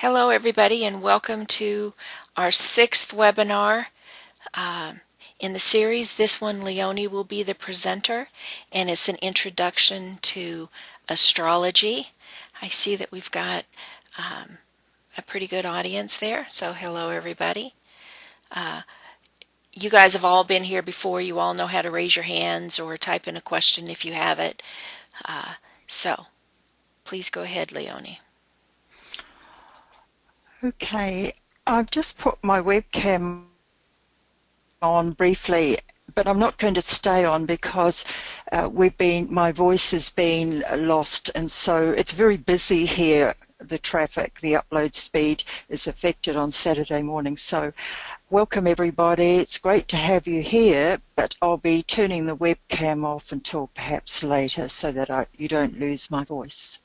Hello everybody and welcome to our sixth webinar in the series. This one Leoni will be the presenter and it's an introduction to astrology. I see that we've got a pretty good audience there, so hello everybody. You guys have all been here before. You all know how to raise your hands or type in a question if you have it. So please go ahead, Leoni. Okay, I've just put my webcam on briefly, but I'm not going to stay on because my voice has been lost, and so it's very busy here. The traffic, the upload speed is affected on Saturday morning. So welcome everybody. It's great to have you here, but I'll be turning the webcam off until perhaps later so that you don't lose my voice.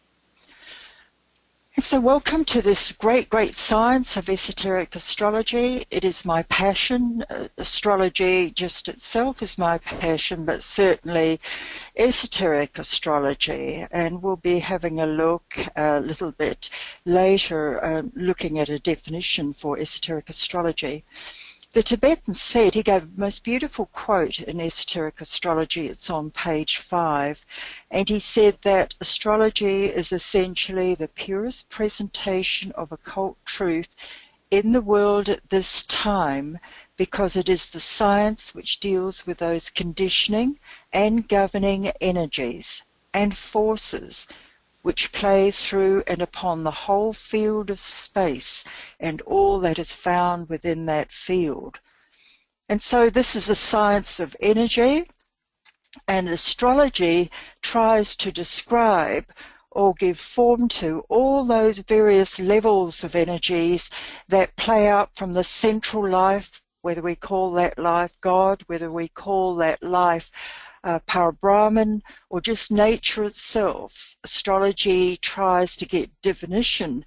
And so welcome to this great science of esoteric astrology. It is my passion. Astrology just itself is my passion, but certainly esoteric astrology. And we'll be having a look a little bit later, looking at a definition for esoteric astrology. The Tibetan said, he gave the most beautiful quote in esoteric astrology, it's on page 5, and he said that astrology is essentially the purest presentation of occult truth in the world at this time, because it is the science which deals with those conditioning and governing energies and forces which play through and upon the whole field of space and all that is found within that field. And so this is a science of energy, and astrology tries to describe or give form to all those various levels of energies that play out from the central life, whether we call that life God, whether we call that life Parabrahman, or just nature itself. Astrology tries to get definition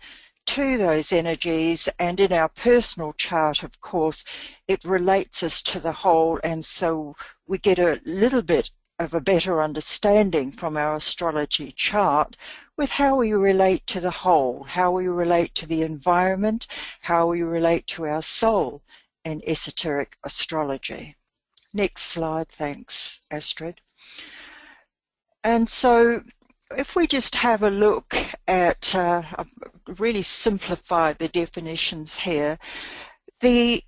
to those energies, and in our personal chart, of course, it relates us to the whole, and so we get a little bit of a better understanding from our astrology chart with how we relate to the whole, how we relate to the environment, how we relate to our soul in esoteric astrology. Next slide, thanks, Astrid. And so if we just have a look at, I've really simplified the definitions here, the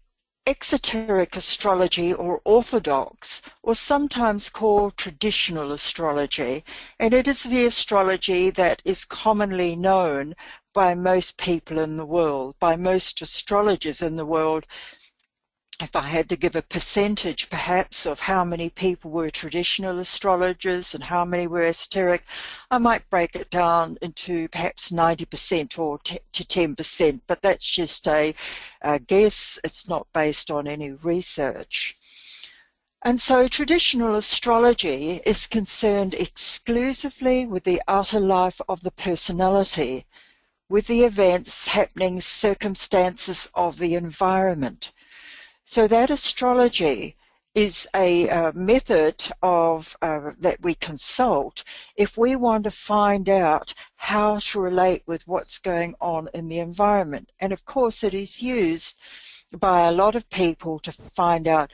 exoteric astrology or orthodox, or sometimes called traditional astrology, and it is the astrology that is commonly known by most people in the world, by most astrologers in the world. If I had to give a percentage perhaps of how many people were traditional astrologers and how many were esoteric, I might break it down into perhaps 90% or to 10%, but that's just a guess. It's not based on any research. And so traditional astrology is concerned exclusively with the outer life of the personality, with the events, happenings, circumstances of the environment. So that astrology is a method of that we consult if we want to find out how to relate with what's going on in the environment. And of course it is used by a lot of people to find out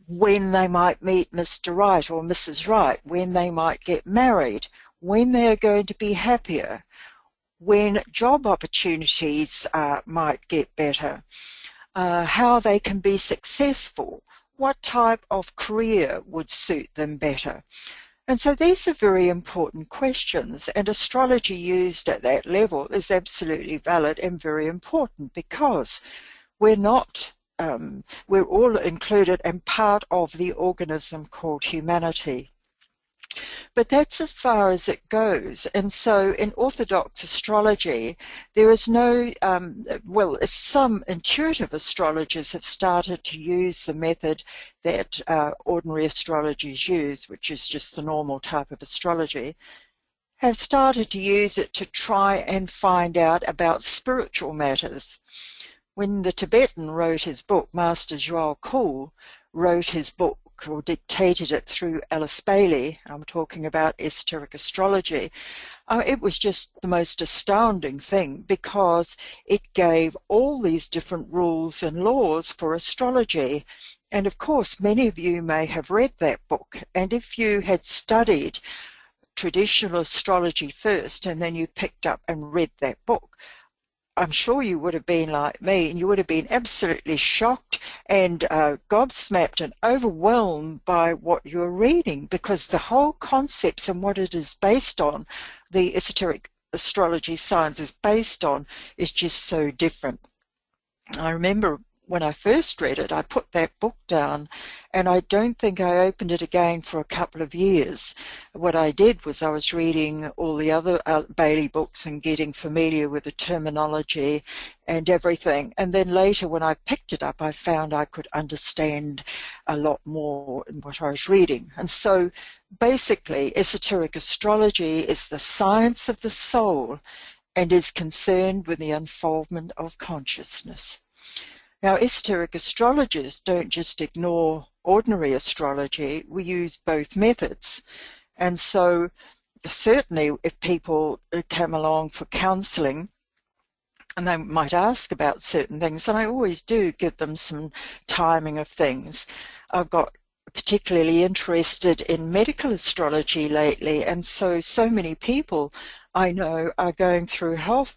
when they might meet Mr. Right or Mrs. Right, when they might get married, when they're going to be happier, when job opportunities might get better. How they can be successful, what type of career would suit them better. And so these are very important questions, and astrology used at that level is absolutely valid and very important, because we're all included and part of the organism called humanity. But that's as far as it goes. And so in orthodox astrology, there is no, some intuitive astrologers have started to use the method that ordinary astrologers use, which is just the normal type of astrology, have started to use it to try and find out about spiritual matters. When the Tibetan wrote his book, Master Joao Kuhl wrote his book, or dictated it through Alice Bailey, I'm talking about esoteric astrology, It was just the most astounding thing, because it gave all these different rules and laws for astrology. And of course, many of you may have read that book. And if you had studied traditional astrology first and then you picked up and read that book, I'm sure you would have been like me, and you would have been absolutely shocked and gobsmacked and overwhelmed by what you're reading, because the whole concepts and what it is based on, the esoteric astrology science is based on, is just so different. I remember when I first read it, I put that book down, and I don't think I opened it again for a couple of years. What I did was I was reading all the other Bailey books and getting familiar with the terminology and everything. And then later, when I picked it up, I found I could understand a lot more in what I was reading. And so basically, esoteric astrology is the science of the soul and is concerned with the unfoldment of consciousness. Now, esoteric astrologers don't just ignore ordinary astrology. We use both methods. And so certainly if people come along for counselling, and they might ask about certain things, and I always do give them some timing of things. I've got particularly interested in medical astrology lately, and so many people I know are going through health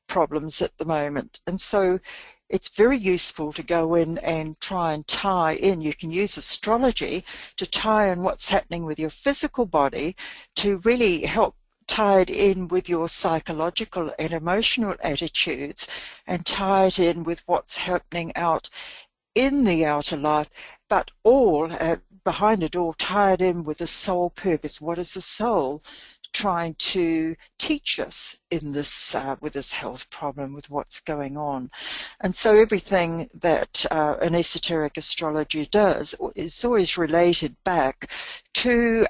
problems at the moment. And so it's very useful to go in and try and tie in. You can use astrology to tie in what's happening with your physical body to really help tie it in with your psychological and emotional attitudes, and tie it in with what's happening out in the outer life, but all behind it all, tie it in with the soul purpose. What is the soul trying to teach us in this with this health problem, with what's going on? And so everything that an esoteric astrology does is always related back to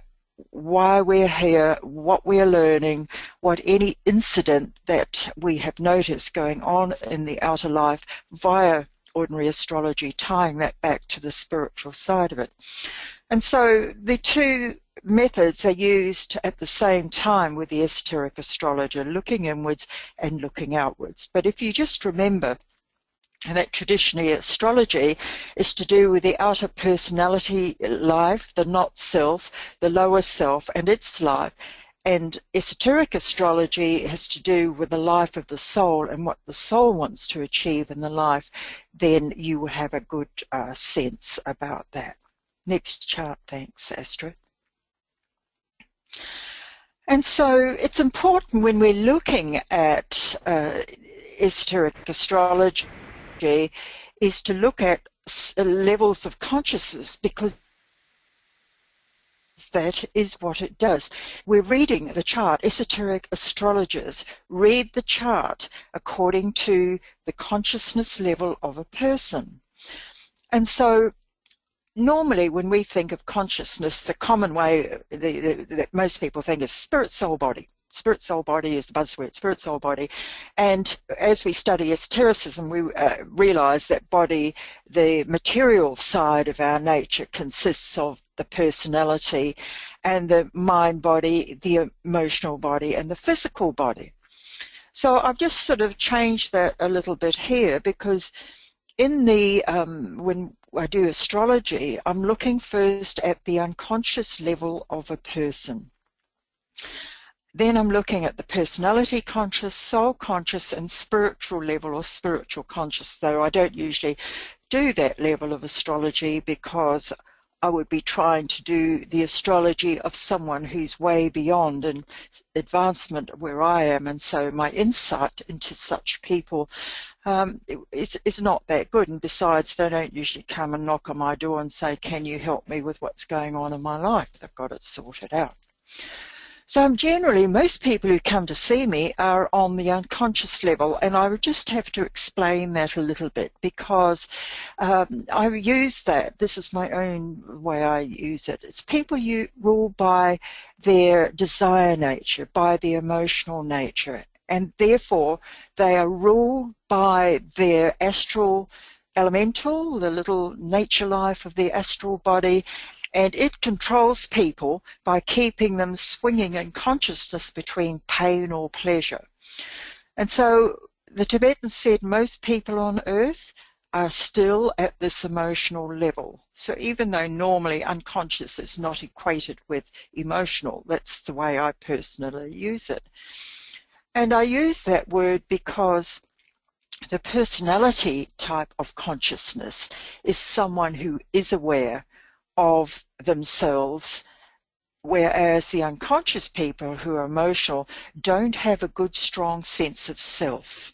why we're here, what we're learning, what any incident that we have noticed going on in the outer life via ordinary astrology, tying that back to the spiritual side of it. And so the two methods are used at the same time with the esoteric astrologer, looking inwards and looking outwards. But if you just remember that traditionally astrology is to do with the outer personality life, the not self, the lower self and its life, and esoteric astrology has to do with the life of the soul and what the soul wants to achieve in the life, then you will have a good sense about that. Next chart, thanks, Astrid. And so it's important when we're looking at esoteric astrology is to look at levels of consciousness, because that is what it does. We're reading the chart. Esoteric astrologers read the chart according to the consciousness level of a person. And so normally when we think of consciousness, the common way that most people think is spirit, soul, body. Spirit, soul, body is the buzzword, spirit, soul, body. And as we study esotericism, we realize that body, the material side of our nature, consists of the personality, and the mind body, the emotional body, and the physical body. So I've just sort of changed that a little bit here, because in the when I do astrology, I'm looking first at the unconscious level of a person. Then I'm looking at the personality conscious, soul conscious, and spiritual level, or spiritual conscious, though I don't usually do that level of astrology, because I would be trying to do the astrology of someone who's way beyond an advancement where I am, and so my insight into such people is not that good. And besides, they don't usually come and knock on my door and say, can you help me with what's going on in my life? They've got it sorted out. So generally, most people who come to see me are on the unconscious level, and I would just have to explain that a little bit, because I use that. This is my own way I use it. It's people you rule by their desire nature, by the emotional nature, and therefore they are ruled by their astral elemental, the little nature life of the astral body, and it controls people by keeping them swinging in consciousness between pain or pleasure. And so the Tibetans said most people on earth are still at this emotional level. So even though normally unconscious is not equated with emotional, that's the way I personally use it. And I use that word because the personality type of consciousness is someone who is aware of themselves, whereas the unconscious people who are emotional don't have a good, strong sense of self.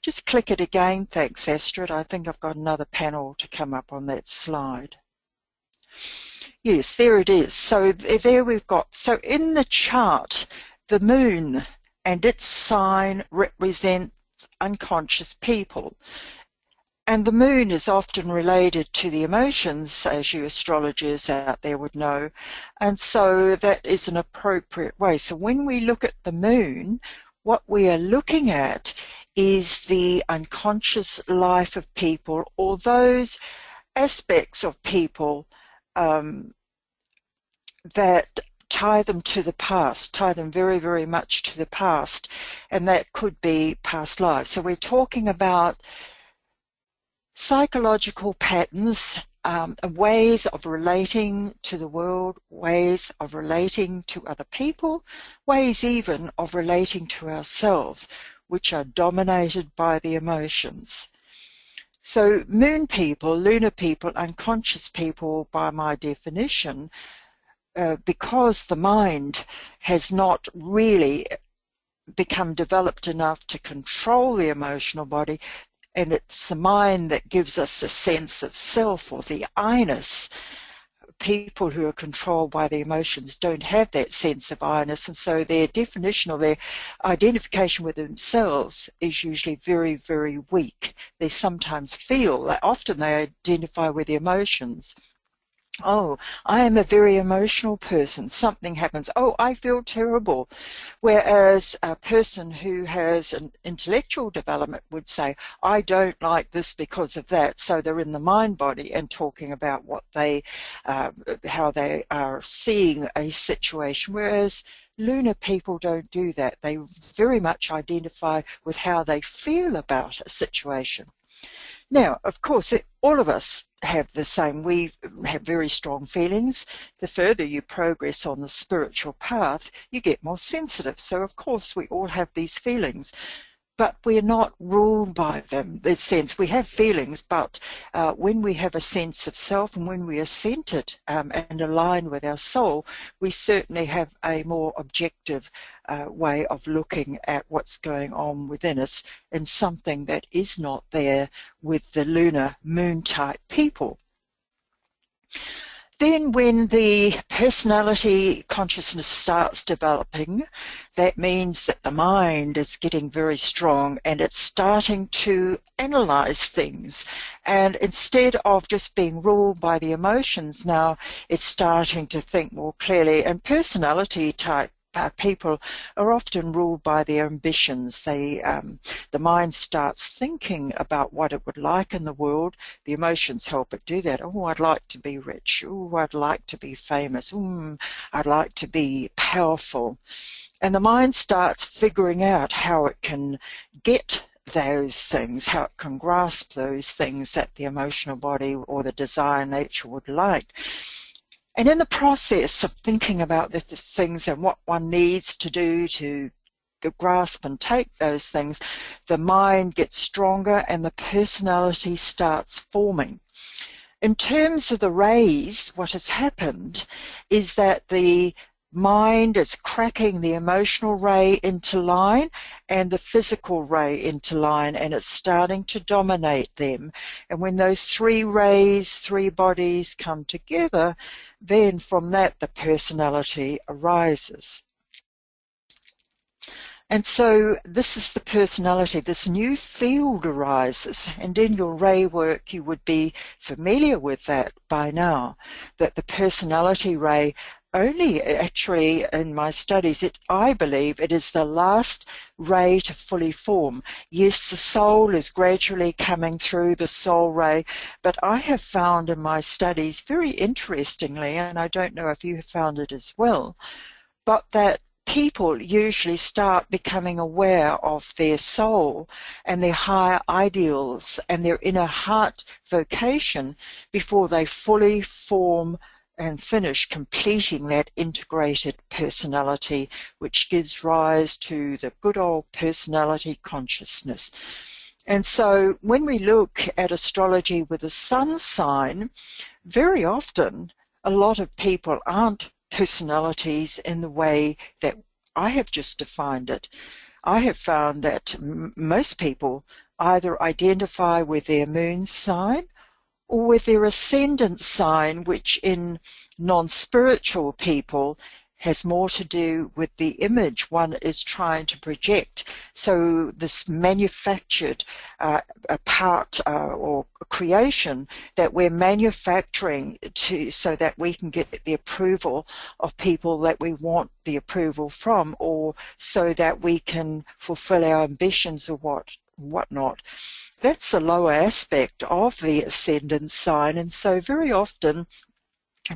Just click it again. Thanks, Astrid. I think I've got another panel to come up on that slide. Yes, there it is. So there we've got, so in the chart, the moon and its sign represents unconscious people. And the moon is often related to the emotions, as you astrologers out there would know. And so that is an appropriate way. So when we look at the moon, what we are looking at is the unconscious life of people, or those aspects of people that tie them to the past, tie them very, very much to the past, and that could be past lives. So we're talking about psychological patterns, ways of relating to the world, ways of relating to other people, ways even of relating to ourselves, which are dominated by the emotions. So moon people, lunar people, unconscious people, by my definition, because the mind has not really become developed enough to control the emotional body, and it's the mind that gives us a sense of self, or the I-ness. People who are controlled by the emotions don't have that sense of I-ness, and so their definition or their identification with themselves is usually very, very weak. They sometimes feel that often they identify with the emotions. Oh, I am a very emotional person. Something happens. Oh, I feel terrible. Whereas a person who has an intellectual development would say, I don't like this because of that. So they're in the mind body and talking about what they, how they are seeing a situation. Whereas lunar people don't do that. They very much identify with how they feel about a situation. Now, of course, all of us have the same. We have very strong feelings. The further you progress on the spiritual path, you get more sensitive. So, of course, we all have these feelings, but we're not ruled by them. In the sense, we have feelings, but when we have a sense of self and when we are centered and aligned with our soul, we certainly have a more objective way of looking at what's going on within us, and something that is not there with the lunar moon type people. Then when the personality consciousness starts developing, that means that the mind is getting very strong and it's starting to analyze things. And instead of just being ruled by the emotions, now it's starting to think more clearly. And personality type people are often ruled by their ambitions. The mind starts thinking about what it would like in the world. The emotions help it do that. Oh, I'd like to be rich. Oh, I'd like to be famous. I'd like to be powerful. And the mind starts figuring out how it can get those things, how it can grasp those things that the emotional body or the desire nature would like. And in the process of thinking about the things and what one needs to do to grasp and take those things, the mind gets stronger and the personality starts forming. In terms of the rays, what has happened is that the mind is cracking the emotional ray into line and the physical ray into line, and it's starting to dominate them. And when those three rays, three bodies come together, then from that the personality arises. And so this is the personality, this new field arises, and in your ray work you would be familiar with that by now, that the personality ray only actually in my studies, I believe it is the last ray to fully form. Yes, the soul is gradually coming through the soul ray, but I have found in my studies, very interestingly, and I don't know if you have found it as well, but that people usually start becoming aware of their soul and their higher ideals and their inner heart vocation before they fully form and finish completing that integrated personality, which gives rise to the good old personality consciousness. And so when we look at astrology with a sun sign, very often a lot of people aren't personalities in the way that I have just defined it. I have found that most people either identify with their moon sign or with their ascendant sign, which in non-spiritual people has more to do with the image one is trying to project. So this manufactured part or creation that we're manufacturing so that we can get the approval of people that we want the approval from, or so that we can fulfill our ambitions or whatnot. That's the lower aspect of the ascendant sign, and so very often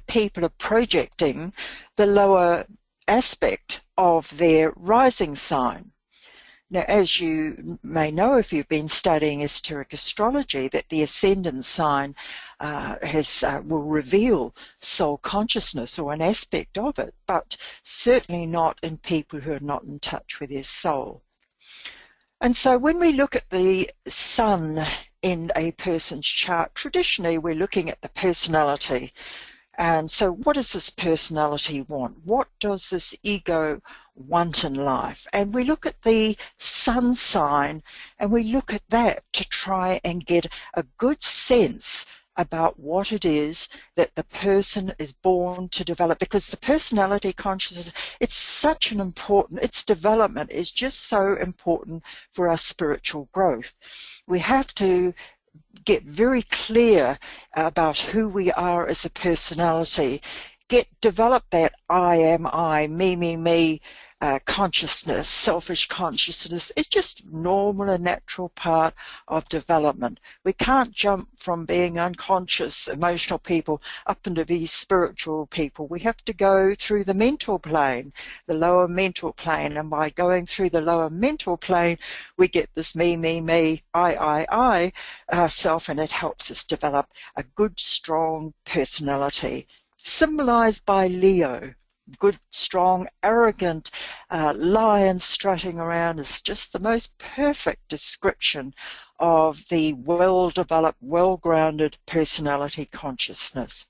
people are projecting the lower aspect of their rising sign. Now, as you may know if you've been studying esoteric astrology, that the ascendant sign will reveal soul consciousness or an aspect of it, but certainly not in people who are not in touch with their soul. And so when we look at the sun in a person's chart, traditionally we're looking at the personality. And so what does this personality want? What does this ego want in life? And we look at the sun sign and we look at that to try and get a good sense about what it is that the person is born to develop, because the personality consciousness, it's such an important, its development is just so important for our spiritual growth. We have to get very clear about who we are as a personality, develop that I am I, me, consciousness, selfish consciousness. It's just normal and natural part of development. We can't jump from being unconscious, emotional people up into these spiritual people. We have to go through the mental plane, the lower mental plane, and by going through the lower mental plane, we get this me, I self, and it helps us develop a good, strong personality, symbolized by Leo. Good, strong, arrogant lion strutting around is just the most perfect description of the well-developed, well-grounded personality consciousness.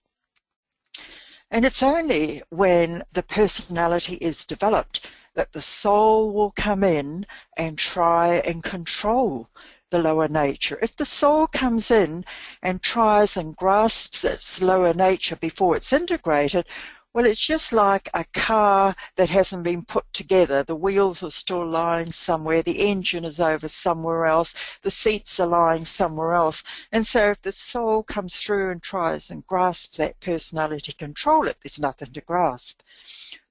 And it's only when the personality is developed that the soul will come in and try and control the lower nature. If the soul comes in and tries and grasps its lower nature before it's integrated, well, it's just like a car that hasn't been put together. The wheels are still lying somewhere, the engine is over somewhere else, the seats are lying somewhere else. And so if the soul comes through and tries and grasps that personality, control it, there's nothing to grasp.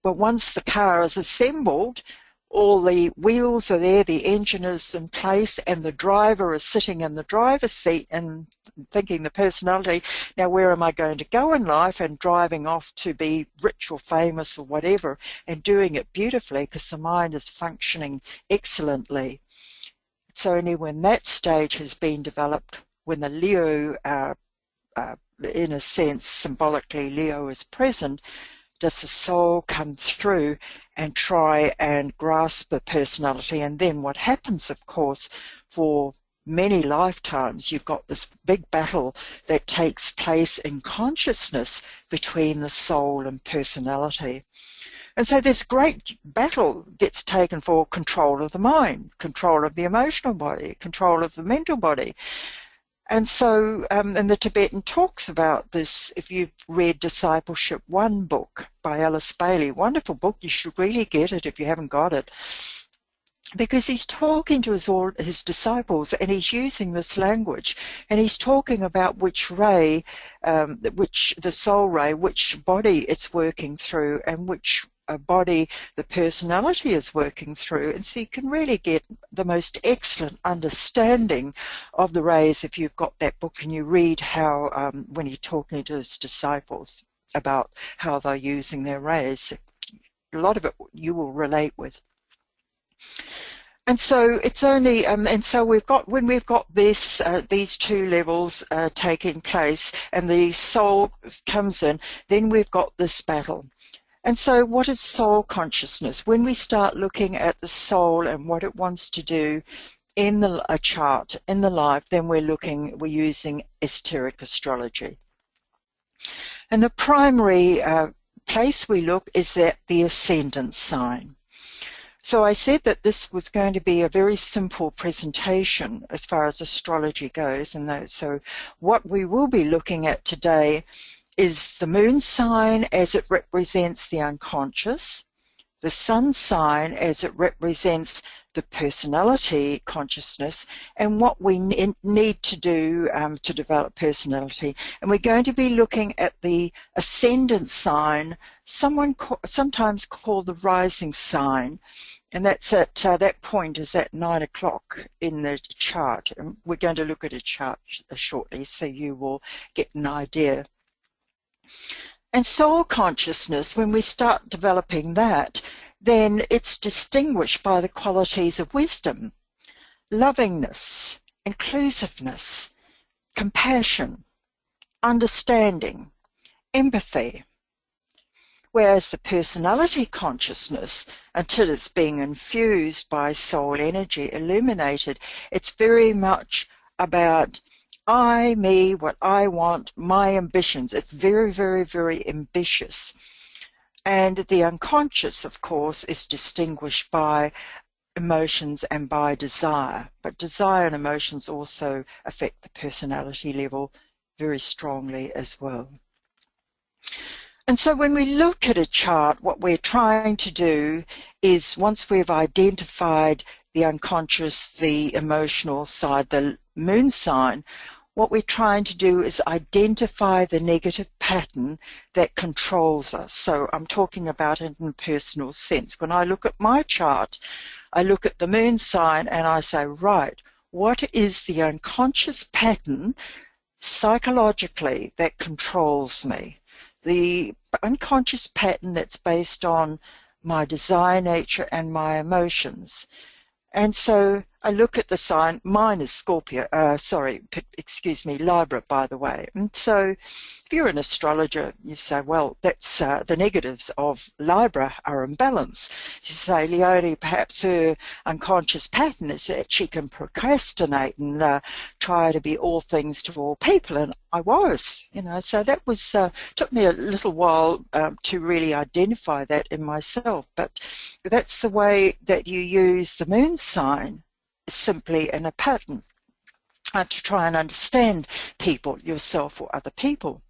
But once the car is assembled, all the wheels are there, the engine is in place, and the driver is sitting in the driver's seat and thinking the personality, now where am I going to go in life, and driving off to be rich or famous or whatever, and doing it beautifully because the mind is functioning excellently. It's only when that stage has been developed, when the Leo, in a sense, symbolically Leo is present, does the soul come through and try and grasp the personality. And then what happens, of course, for many lifetimes, you've got this big battle that takes place in consciousness between the soul and personality. And so this great battle gets taken for control of the mind, control of the emotional body, control of the mental body. And so, and the Tibetan talks about this. If you've read Discipleship 1 book by Alice Bailey, wonderful book, you should really get it if you haven't got it. because he's talking to his disciples, and he's using this language, and he's talking about which ray, which the soul ray, which body it's working through, and which body the personality is working through. And so you can really get the most excellent understanding of the rays if you've got that book and you read how, when he's talking to his disciples about how they're using their rays, a lot of it you will relate with. And so it's only, and so we've got, when we've got this, these two levels taking place, and the soul comes in, then we've got this battle. And so what is soul consciousness? When we start looking at the soul and what it wants to do in a chart, in the life, then we're using esoteric astrology. And the primary place we look is at the ascendant sign. So I said that this was going to be a very simple presentation as far as astrology goes. And so what we will be looking at today is the moon sign as it represents the unconscious, the sun sign as it represents the personality consciousness, and what we need to do to develop personality. And we're going to be looking at the ascendant sign, sometimes called the rising sign, and that's at that point is at 9 o'clock in the chart. And we're going to look at a chart shortly, so you will get an idea. And soul consciousness, when we start developing that, then it's distinguished by the qualities of wisdom, lovingness, inclusiveness, compassion, understanding, empathy. Whereas the personality consciousness, until it's being infused by soul energy, illuminated, it's very much about I, me, what I want, my ambitions. It's very, very, very ambitious. And the unconscious, of course, is distinguished by emotions and by desire. But desire and emotions also affect the personality level very strongly as well. And so when we look at a chart, what we're trying to do is, once we've identified the unconscious, the emotional side, the moon sign, what we're trying to do is identify the negative pattern that controls us. So I'm talking about it in a personal sense. When I look at my chart, I look at the moon sign and I say, right, what is the unconscious pattern psychologically that controls me? The unconscious pattern that's based on my desire nature and my emotions. And so I look at the sign, mine is Scorpio, Libra, by the way. And so if you're an astrologer, you say, well, that's the negatives of Libra are in balance. You say, Leoni, perhaps her unconscious pattern is that she can procrastinate and try to be all things to all people. And I was, so that was, took me a little while to really identify that in myself. But that's the way that you use the moon sign, simply in a pattern, to try and understand people, yourself or other people.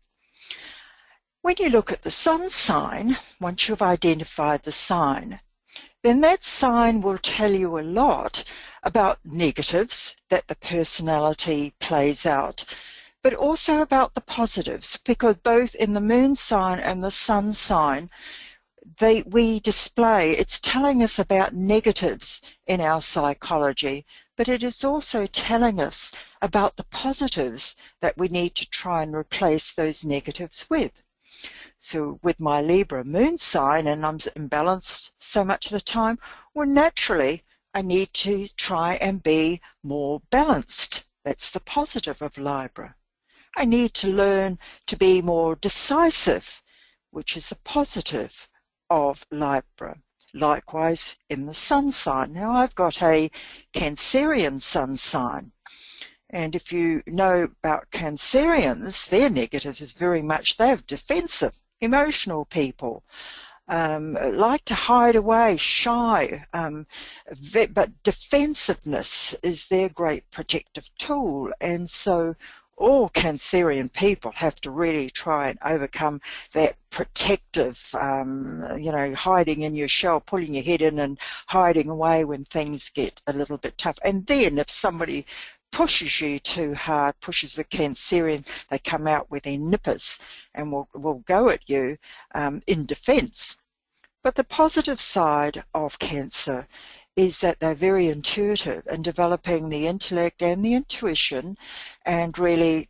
When you look at the sun sign, once you've identified the sign, then that sign will tell you a lot about negatives that the personality plays out, but also about the positives, because both in the moon sign and the sun sign, we display, it's telling us about negatives in our psychology, but it is also telling us about the positives that we need to try and replace those negatives with. So with my Libra moon sign, and I'm imbalanced so much of the time, well, naturally, I need to try and be more balanced. That's the positive of Libra. I need to learn to be more decisive, which is a positive of Libra. Likewise in the sun sign. Now I've got a Cancerian sun sign, and if you know about Cancerians, their negatives is very much they're defensive, emotional people, like to hide away, shy, but defensiveness is their great protective tool. And so all Cancerian people have to really try and overcome that protective, hiding in your shell, pulling your head in and hiding away when things get a little bit tough. And then if somebody pushes you too hard, pushes the Cancerian, they come out with their nippers and will go at you in defense. But the positive side of Cancer is that they're very intuitive and developing the intellect and the intuition and really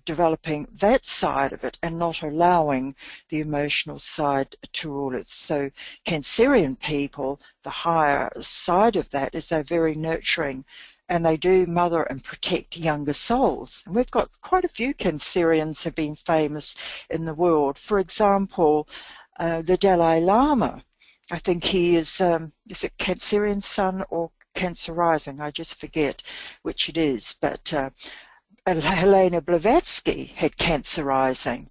developing that side of it and not allowing the emotional side to rule it. So Cancerian people, the higher side of that is they're very nurturing and they do mother and protect younger souls. And we've got quite a few Cancerians have been famous in the world. For example, the Dalai Lama, I think he is it Cancerian sun or Cancer rising? I just forget which it is. But Helena Blavatsky had Cancer rising.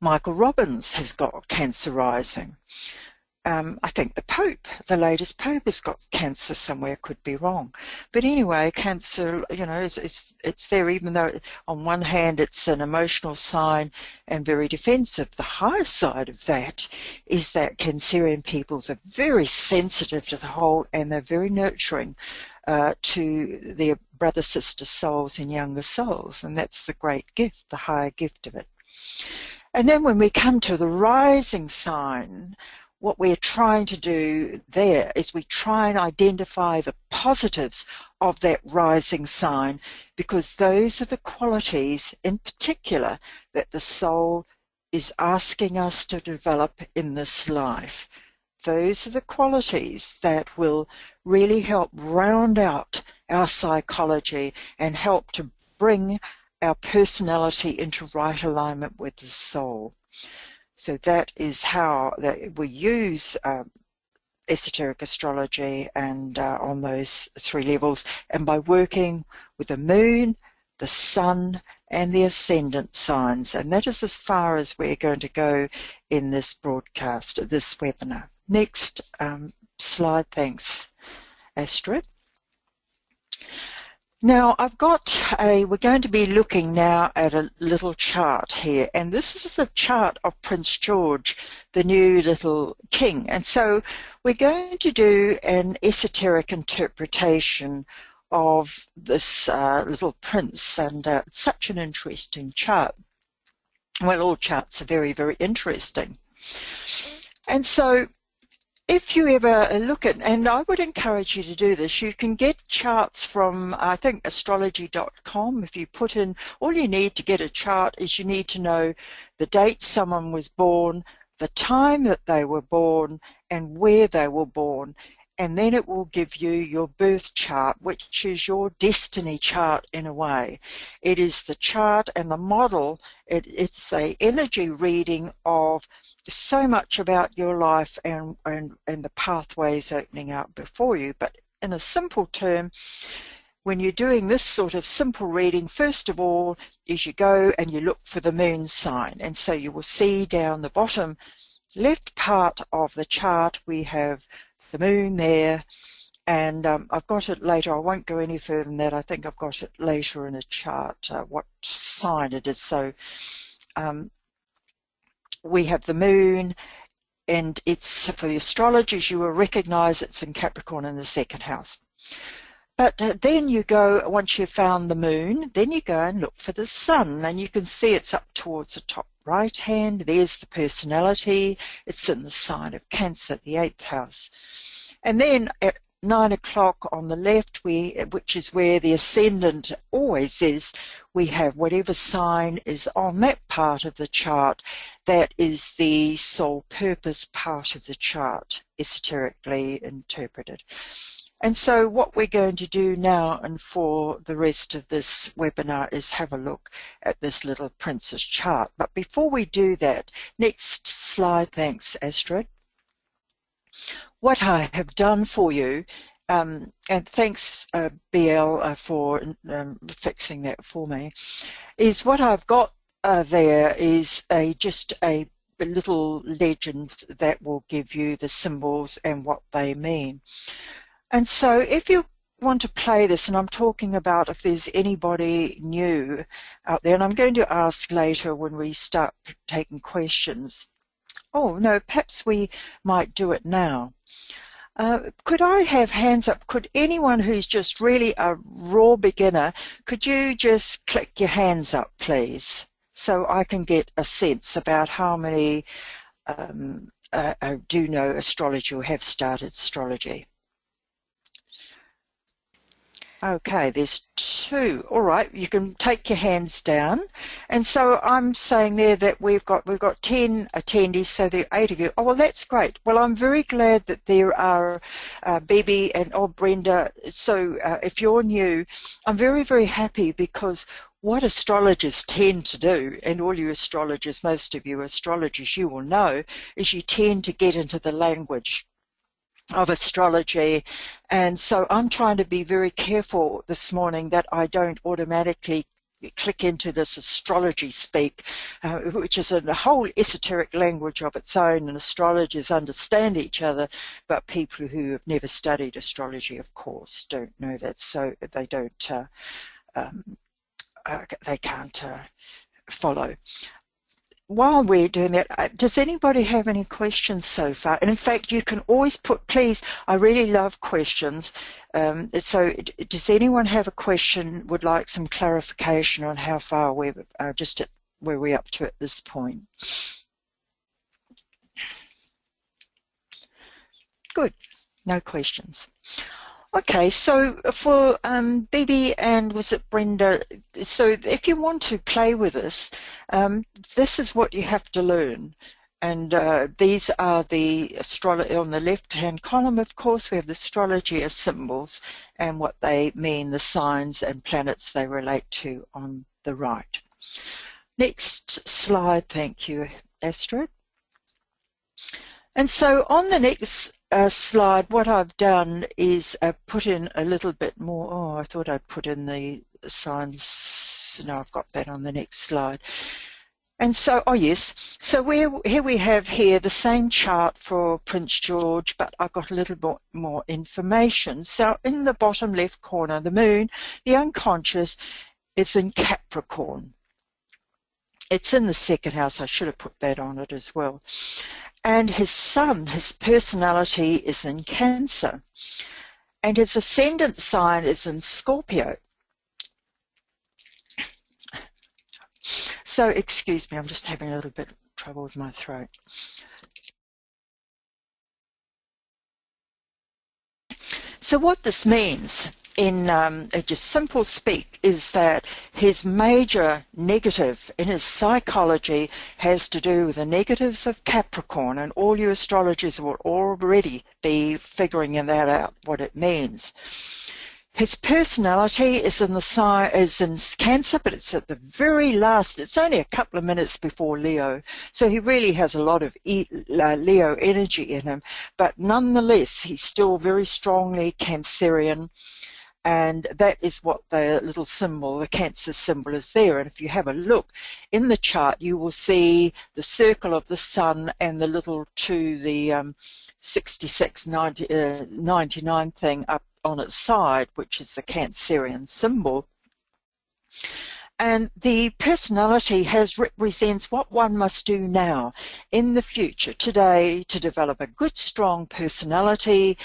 Michael Robbins has got Cancer rising. I think the latest Pope has got Cancer somewhere, could be wrong. But anyway, Cancer, it's there, even though on one hand it's an emotional sign and very defensive. The higher side of that is that Cancerian peoples are very sensitive to the whole and they're very nurturing to their brother, sister souls and younger souls. And that's the great gift, the higher gift of it. And then when we come to the rising sign, what we're trying to do there is we try and identify the positives of that rising sign, because those are the qualities in particular that the soul is asking us to develop in this life. Those are the qualities that will really help round out our psychology and help to bring our personality into right alignment with the soul. So that is how we use esoteric astrology and on those three levels, and by working with the moon, the sun and the ascendant signs. And that is as far as we're going to go in this broadcast, this webinar. Next slide, thanks, Astrid. Now we're going to be looking now at a little chart here, and this is a chart of Prince George, the new little king. And so we're going to do an esoteric interpretation of this little prince, and it's such an interesting chart. Well, all charts are very, very interesting. And so if you ever look at, and I would encourage you to do this, you can get charts from, I think, astrology.com. If you put in, all you need to get a chart is you need to know the date someone was born, the time that they were born, and where they were born. And then it will give you your birth chart, which is your destiny chart in a way. It is the chart and the model. It's an energy reading of so much about your life and the pathways opening out before you. But in a simple term, when you're doing this sort of simple reading, first of all, is you go and you look for the moon sign. And so you will see down the bottom left part of the chart, we have the moon there, and I've got it later. I won't go any further than that. I think I've got it later in a chart, what sign it is. So we have the moon, and it's, for the astrologers, you will recognize it's in Capricorn in the second house. But then you go, once you've found the moon, then you go and look for the sun, and you can see it's up towards the top right hand. There's the personality. It's in the sign of Cancer, the 8th house. And then at 9 o'clock on the left, which is where the ascendant always is, we have whatever sign is on that part of the chart. That is the soul purpose part of the chart, esoterically interpreted. And so what we're going to do now and for the rest of this webinar is have a look at this little prince's chart. But before we do that, next slide, thanks, Astrid. What I have done for you, and thanks, BL, for fixing that for me, is what I've got there is just a little legend that will give you the symbols and what they mean. And so if you want to play this, and I'm talking about if there's anybody new out there, and I'm going to ask later when we start taking questions. Oh, no, perhaps we might do it now. Could I have hands up? Could anyone who's just really a raw beginner, could you just click your hands up, please, so I can get a sense about how many do know astrology or have started astrology? Okay, there's 2. All right, you can take your hands down. And so I'm saying there that we've got 10 attendees, so there are 8 of you. Oh, well, that's great. Well, I'm very glad that there are Bibi and Brenda. So if you're new, I'm very, very happy, because what astrologers tend to do, and all you astrologers, most of you astrologers, you will know, is you tend to get into the language of astrology. And so I'm trying to be very careful this morning that I don't automatically click into this astrology speak, which is a whole esoteric language of its own, and astrologers understand each other, but people who have never studied astrology, of course, don't know that, so they don't they can't follow. While we're doing that, does anybody have any questions so far? And in fact, you can always put, please, I really love questions. So does anyone have a question, would like some clarification on how far we're just at where we're up to at this point? Good, no questions. Okay, so for Bibi and was it Brenda, so if you want to play with us, this is what you have to learn. And these are the astrology on the left-hand column, of course. We have the astrology as symbols and what they mean, the signs and planets they relate to on the right. Next slide, thank you, Astrid. And so on the next slide, what I've done is put in a little bit more. Oh, I thought I'd put in the signs. No, I've got that on the next slide. And so, oh yes, so here we have the same chart for Prince George, but I've got a little bit more information. So in the bottom left corner, the moon, the unconscious, is in Capricorn. It's in the 2nd house. I should have put that on it as well. And his sun, his personality, is in Cancer. And his ascendant sign is in Scorpio. So, excuse me, I'm just having a little bit of trouble with my throat. So what this means in just simple speak is that his major negative in his psychology has to do with the negatives of Capricorn, and all you astrologers will already be figuring that out, what it means. His personality is in Cancer, but it's at the very last. It's only a couple of minutes before Leo, so he really has a lot of Leo energy in him. But nonetheless, he's still very strongly Cancerian, and that is what the little symbol, the Cancer symbol, is there. And if you have a look in the chart, you will see the circle of the sun and the little 2, the 66, 99 thing up on its side, which is the Cancerian symbol. And the personality represents what one must do now in the future, today, to develop a good, strong personality,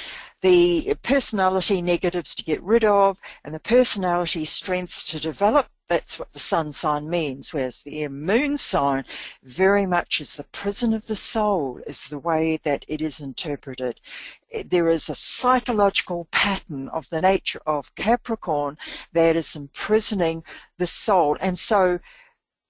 the personality negatives to get rid of, and the personality strengths to develop. That's what the sun sign means, whereas the moon sign very much is the prison of the soul, is the way that it is interpreted. There is a psychological pattern of the nature of Capricorn that is imprisoning the soul. And so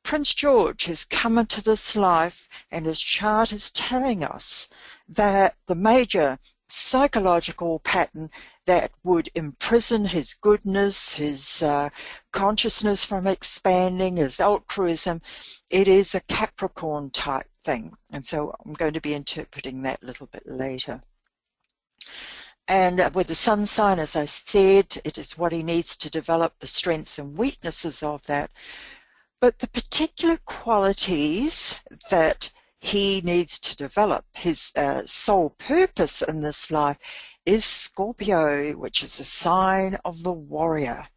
Prince George has come into this life, and his chart is telling us that the major psychological pattern that would imprison his goodness, his consciousness from expanding, his altruism, it is a Capricorn type thing. And so I'm going to be interpreting that a little bit later. And with the sun sign, as I said, it is what he needs to develop, the strengths and weaknesses of that. But the particular qualities that he needs to develop, his sole purpose in this life, is Scorpio, which is the sign of the warrior.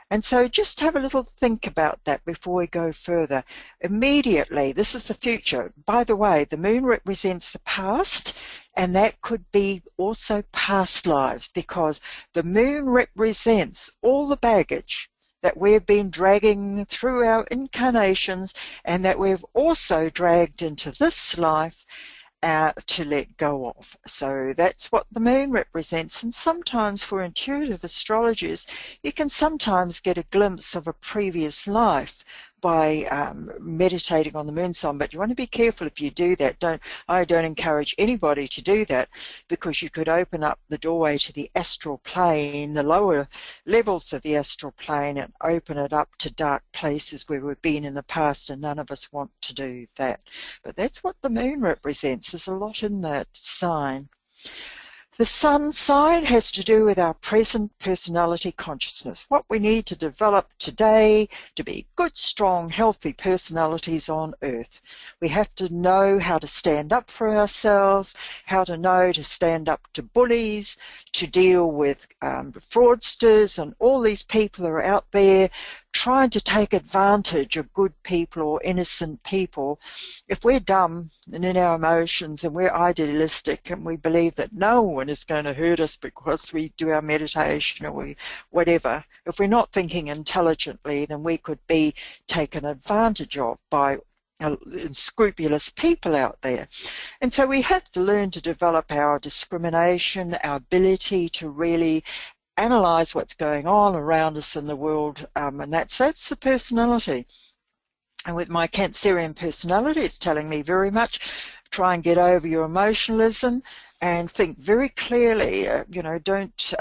And so just have a little think about that before we go further. Immediately, this is the future. By the way, the moon represents the past, and that could be also past lives, because the moon represents all the baggage that we've been dragging through our incarnations and that we've also dragged into this life to let go of. So that's what the moon represents. And sometimes for intuitive astrologers, you can sometimes get a glimpse of a previous life by meditating on the moon sign, but you want to be careful if you do that. I don't encourage anybody to do that, because you could open up the doorway to the astral plane, the lower levels of the astral plane, and open it up to dark places where we've been in the past, and none of us want to do that. But that's what the moon represents. There's a lot in that sign. The sun sign has to do with our present personality consciousness, what we need to develop today to be good, strong, healthy personalities on Earth. We have to know how to stand up for ourselves, how to know to stand up to bullies, to deal with fraudsters, and all these people are out there trying to take advantage of good people or innocent people. If we're dumb and in our emotions and we're idealistic and we believe that no one is going to hurt us because we do our meditation or whatever, if we're not thinking intelligently, then we could be taken advantage of by unscrupulous people out there. And so we have to learn to develop our discrimination, our ability to really analyze what's going on around us in the world, and that's the personality. And with my Cancerian personality, it's telling me very much, try and get over your emotionalism and think very clearly. Don't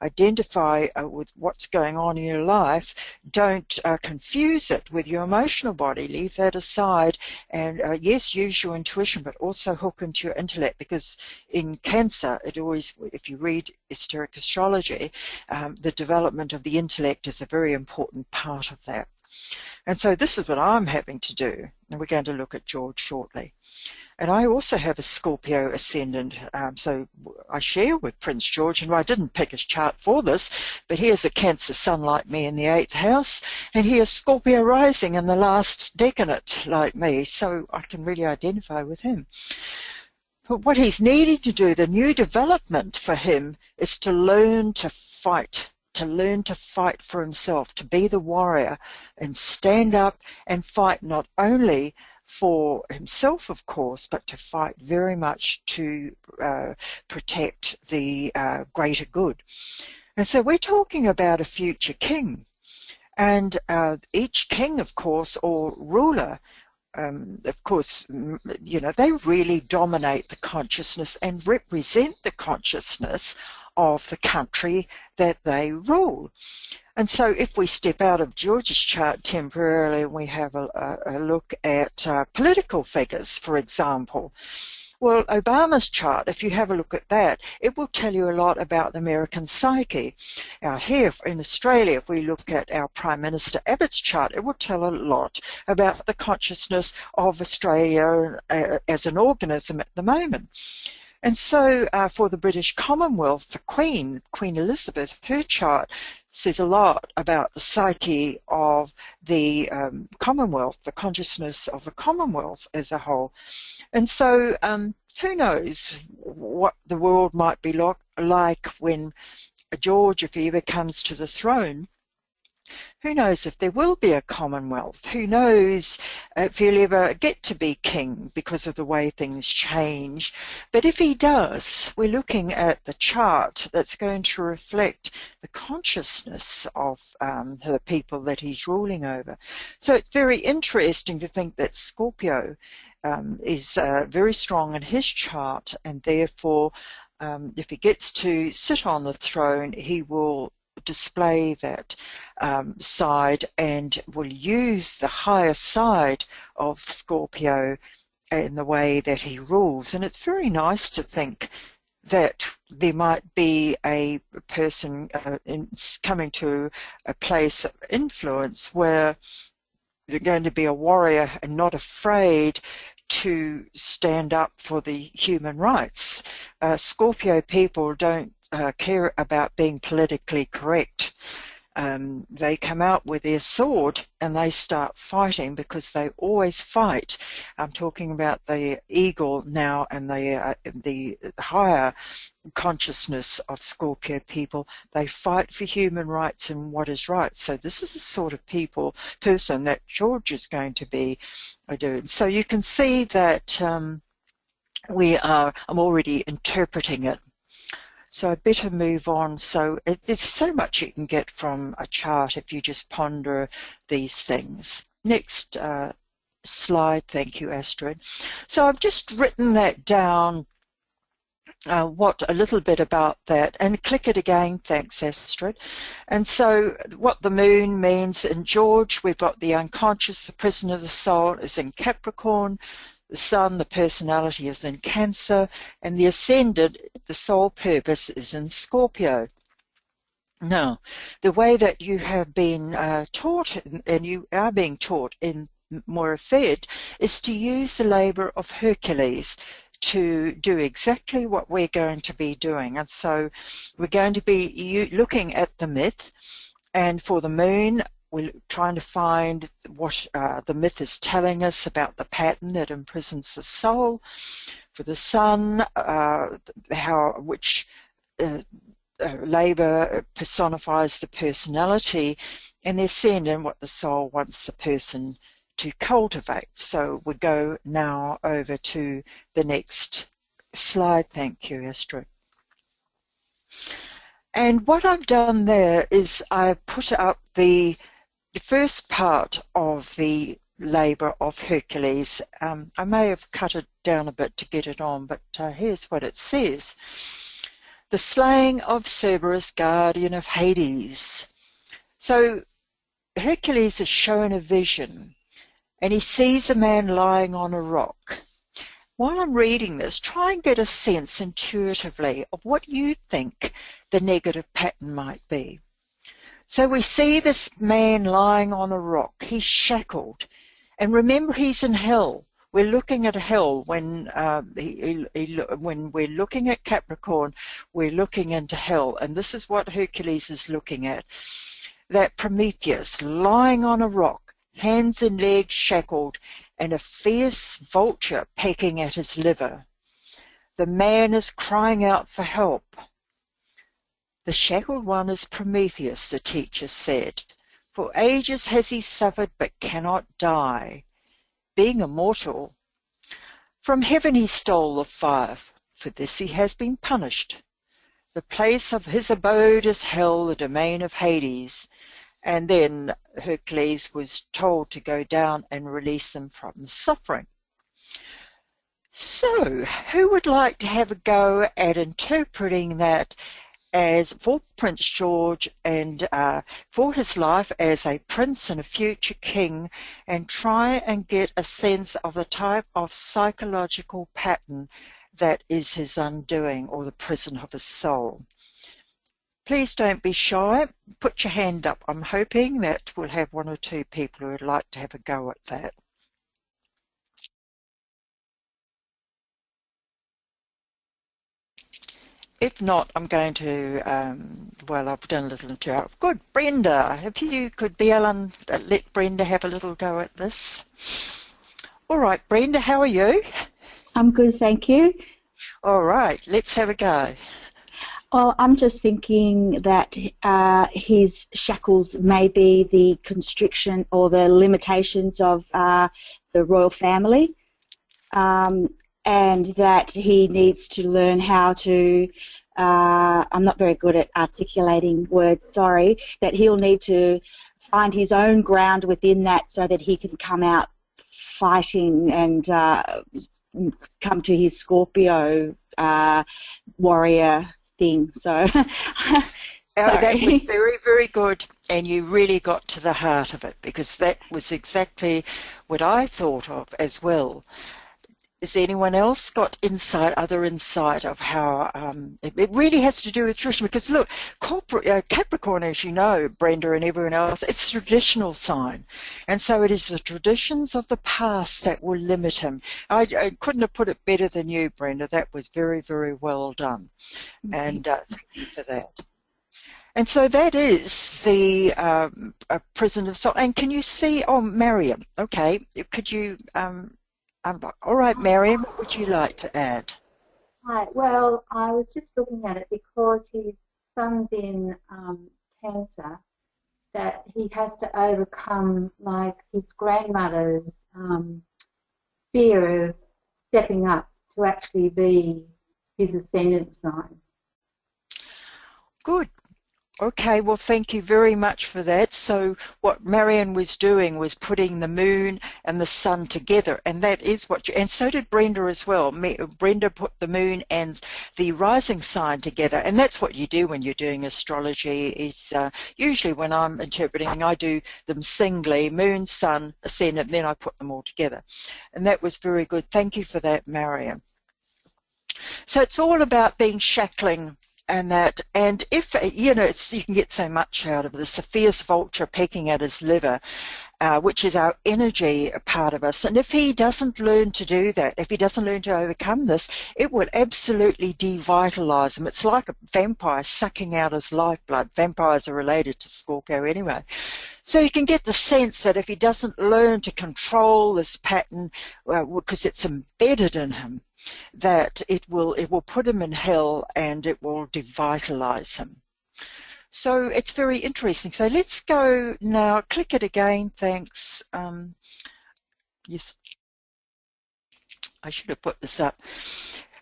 identify with what's going on in your life. Don't confuse it with your emotional body. Leave that aside, and yes, use your intuition, but also hook into your intellect, because in Cancer, it always, if you read Esoteric Astrology, the development of the intellect is a very important part of that. And so this is what I'm having to do, and we're going to look at George shortly. And I also have a Scorpio ascendant, so I share with Prince George, and I didn't pick his chart for this, but he has a Cancer sun like me in the 8th house, and he has Scorpio rising in the last decanate like me, so I can really identify with him. But what he's needing to do, the new development for him, is to learn to fight. To learn to fight for himself, to be the warrior and stand up and fight, not only for himself, of course, but to fight very much to protect the greater good. And so we're talking about a future king. And each king, of course, or ruler, of course, they really dominate the consciousness and represent the consciousness of the country that they rule. And so if we step out of George's chart temporarily and we have a look at political figures, for example, well, Obama's chart, if you have a look at that, it will tell you a lot about the American psyche. Out here in Australia, if we look at our Prime Minister Abbott's chart, it will tell a lot about the consciousness of Australia as an organism at the moment. And so for the British Commonwealth, the Queen Elizabeth, her chart says a lot about the psyche of the Commonwealth, the consciousness of the Commonwealth as a whole. And so who knows what the world might be like when George, if he ever comes to the throne. Who knows if there will be a Commonwealth? Who knows if he'll ever get to be king because of the way things change? But if he does, we're looking at the chart that's going to reflect the consciousness of the people that he's ruling over. So it's very interesting to think that Scorpio is very strong in his chart, and therefore if he gets to sit on the throne, he will display that side and will use the higher side of Scorpio in the way that he rules. And it's very nice to think that there might be a person coming to a place of influence where they're going to be a warrior and not afraid to stand up for the human rights. Scorpio people don't care about being politically correct. They come out with their sword and they start fighting because they always fight. I'm talking about the eagle now and the higher consciousness of Scorpio people. They fight for human rights and what is right. So this is the sort of person that George is going to be doing. So you can see that I'm already interpreting it. So I better move on. So there's so much you can get from a chart if you just ponder these things. Next slide. Thank you, Astrid. So I've just written that down, a little bit about that, and click it again. Thanks, Astrid. And so what the moon means in George, we've got the unconscious, the prison of the soul is in Capricorn. The sun, the personality, is in Cancer, and the ascendant, the soul purpose, is in Scorpio. Now, the way that you have been taught, and you are being taught in Moira Fed, is to use the labour of Hercules to do exactly what we're going to be doing. And so we're going to be looking at the myth, and for the moon, we're trying to find what the myth is telling us about the pattern that imprisons the soul. For the sun, which labour personifies the personality, and the ascendant, what the soul wants the person to cultivate. So we go now over to the next slide. Thank you, Astrid. And what I've done there is I've put up the first part of the labour of Hercules. I may have cut it down a bit to get it on, but here's what it says. The slaying of Cerberus, guardian of Hades. So Hercules is shown a vision, and he sees a man lying on a rock. While I'm reading this, try and get a sense intuitively of what you think the negative pattern might be. So we see this man lying on a rock. He's shackled. And remember, he's in hell. We're looking at hell when we're looking at Capricorn, we're looking into hell. And this is what Hercules is looking at. That Prometheus lying on a rock, hands and legs shackled, and a fierce vulture pecking at his liver. The man is crying out for help. The shackled one is Prometheus, the teacher said. For ages has he suffered but cannot die. Being immortal, from heaven he stole the fire. For this he has been punished. The place of his abode is hell, the domain of Hades. And then Hercules was told to go down and release them from suffering. So, who would like to have a go at interpreting that as for Prince George and for his life as a prince and a future king, and try and get a sense of the type of psychological pattern that is his undoing, or the prison of his soul? Please don't be shy. Put your hand up. I'm hoping that we'll have one or two people who would like to have a go at that. If not, I'm going to, I've done a little interview. Good, Brenda, if you could be Ellen, let Brenda have a little go at this. All right, Brenda, how are you? I'm good, thank you. All right, let's have a go. Well, I'm just thinking that his shackles may be the constriction or the limitations of the royal family, and that he needs to learn how to, I'm not very good at articulating words, sorry, that he'll need to find his own ground within that so that he can come out fighting and come to his Scorpio warrior thing. So that was very, very good, and you really got to the heart of it, because that was exactly what I thought of as well. Has anyone else got other insight of how it really has to do with tradition? Because look, Capricorn, as you know, Brenda and everyone else, it's a traditional sign. And so it is the traditions of the past that will limit him. I couldn't have put it better than you, Brenda. That was very, very well done. And thank you for that. And so that is the prison of soul. And can you see, oh, Mariam, okay, could you... all right, Mariam, what would you like to add? Hi. Well, I was just looking at it because his son's in cancer, that he has to overcome like his grandmother's fear of stepping up to actually be his ascendant sign. Good. Okay, well, thank you very much for that. So what Marianne was doing was putting the moon and the sun together, and that is what you, and so did Brenda as well. Brenda put the moon and the rising sign together, and that's what you do when you're doing astrology. Is usually when I'm interpreting, I do them singly, moon, sun, ascendant, and then I put them all together. And that was very good. Thank you for that, Marianne. So it's all about being shackling and that, and if, you know, you can get so much out of this, the fierce vulture pecking at his liver, which is our energy part of us. And if he doesn't learn to do that, if he doesn't learn to overcome this, it will absolutely devitalize him. It's like a vampire sucking out his lifeblood. Vampires are related to Scorpio anyway. So you can get the sense that if he doesn't learn to control this pattern, because it's embedded in him, that it will put him in hell and it will devitalize him. So it's very interesting. So let's go now. Click it again. Thanks. Yes, I should have put this up.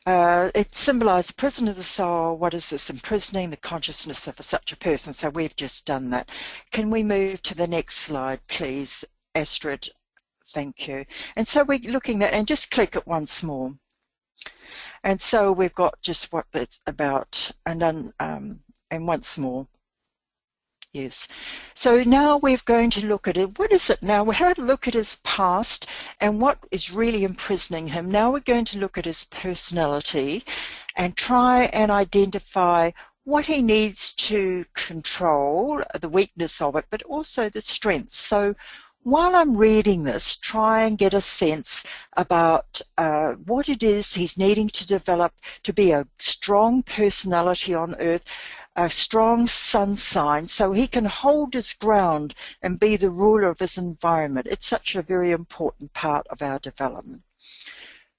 It symbolized the prison of the soul. What is this? Imprisoning the consciousness of such a person. So we've just done that. Can we move to the next slide, please, Astrid? Thank you. And so we're looking at, and just click it once more. And so we've got just what that's about, and then and once more. Yes. So now we're going to look at it. What is it now? We had a look at his past and what is really imprisoning him. Now we're going to look at his personality and try and identify what he needs to control, the weakness of it, but also the strengths. So while I'm reading this, try and get a sense about what it is he's needing to develop to be a strong personality on Earth, a strong sun sign, so he can hold his ground and be the ruler of his environment. It's such a very important part of our development.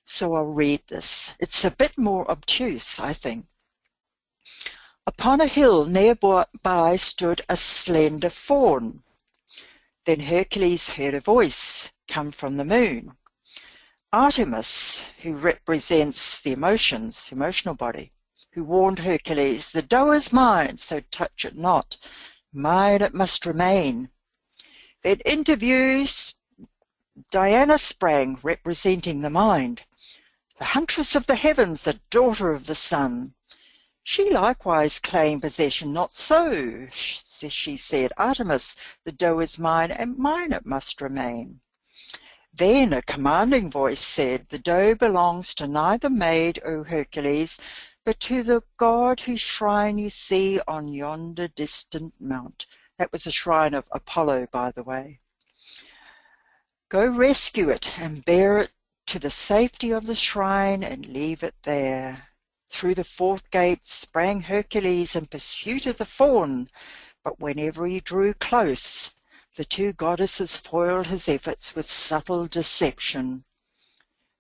So I'll read this. It's a bit more obtuse, I think. Upon a hill nearby stood a slender fawn. Then Hercules heard a voice come from the moon. Artemis, who represents the emotions, emotional body, who warned Hercules, the dough is mine, so touch it not. Mine it must remain. Then into view Diana sprang, representing the mind, the huntress of the heavens, the daughter of the sun. She likewise claimed possession, not so, she said, Artemis, the dough is mine, and mine it must remain. Then a commanding voice said, the dough belongs to neither maid, O Hercules, but to the god whose shrine you see on yonder distant mount. That was a shrine of Apollo, by the way. Go rescue it and bear it to the safety of the shrine and leave it there. Through the fourth gate sprang Hercules in pursuit of the fawn, but whenever he drew close, the two goddesses foiled his efforts with subtle deception.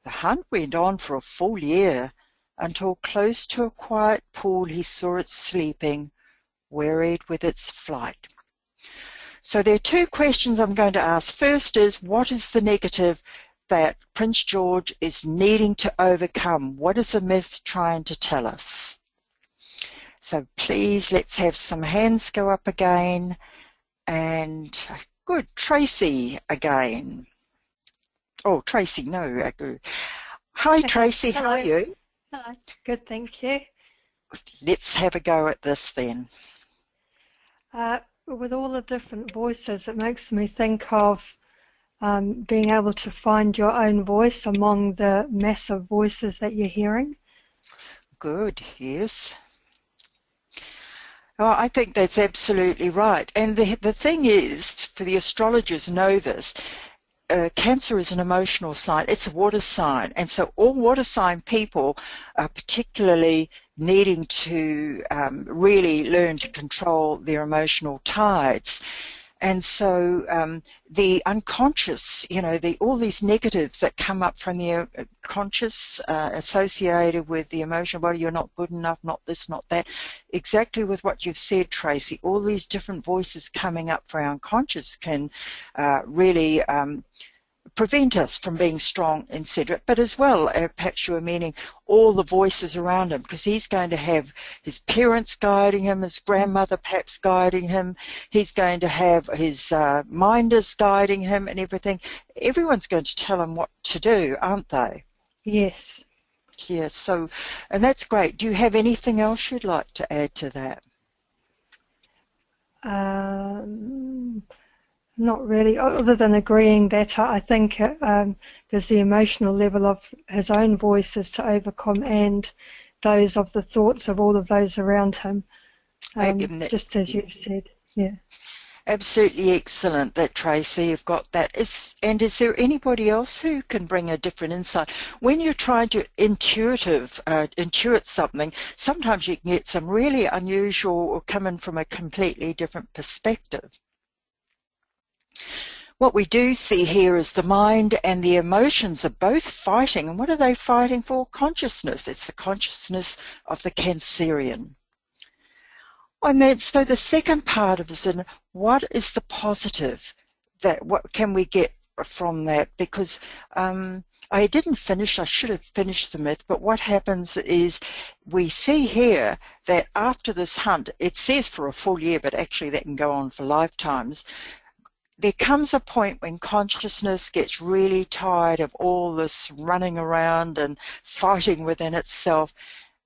The hunt went on for a full year, until close to a quiet pool he saw it sleeping, wearied with its flight. So there are two questions I'm going to ask. First is, what is the negative that Prince George is needing to overcome? What is the myth trying to tell us? So please, let's have some hands go up again. And good, Tracy again. Oh, Tracy, no. Hi, Tracy, Hello. how are you? Hello. Good, thank you. Let's have a go at this then. With all the different voices, it makes me think of being able to find your own voice among the massive voices that you're hearing. Good, yes. Oh, I think that's absolutely right. And the thing is, for the astrologers know this, Cancer is an emotional sign. It's a water sign. And so all water sign people are particularly needing to really learn to control their emotional tides. And so the unconscious, all these negatives that come up from the conscious associated with the emotional body, you're not good enough, not this, not that, exactly with what you've said, Tracy, all these different voices coming up for our unconscious can really prevent us from being strong, etc. But as well, perhaps you were meaning all the voices around him, because he's going to have his parents guiding him, his grandmother perhaps guiding him, he's going to have his minders guiding him and everything. Everyone's going to tell him what to do, aren't they? Yes. Yes, so, and that's great. Do you have anything else you'd like to add to that? Not really, other than agreeing that I think there's the emotional level of his own voices to overcome and those of the thoughts of all of those around him, just as you've said. Yeah. Absolutely excellent, that Tracy, you've got that. And is there anybody else who can bring a different insight? When you're trying to intuit something, sometimes you can get some really unusual or coming from a completely different perspective. What we do see here is the mind and the emotions are both fighting. And what are they fighting for? Consciousness. It's the consciousness of the Cancerian. And then, so the second part of it is, what is the positive? What can we get from that? Because I didn't finish, I should have finished the myth, but what happens is we see here that after this hunt, it says for a full year, but actually that can go on for lifetimes, there comes a point when consciousness gets really tired of all this running around and fighting within itself,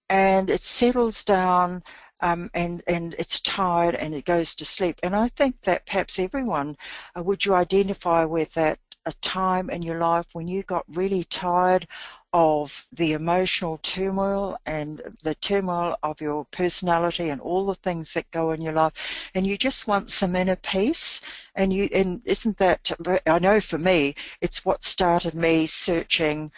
and it settles down and it's tired and it goes to sleep. And I think that perhaps everyone, would you identify with that, a time in your life when you got really tired of the emotional turmoil and the turmoil of your personality and all the things that go in your life, and you just want some inner peace? And isn't that, I know for me, it's what started me searching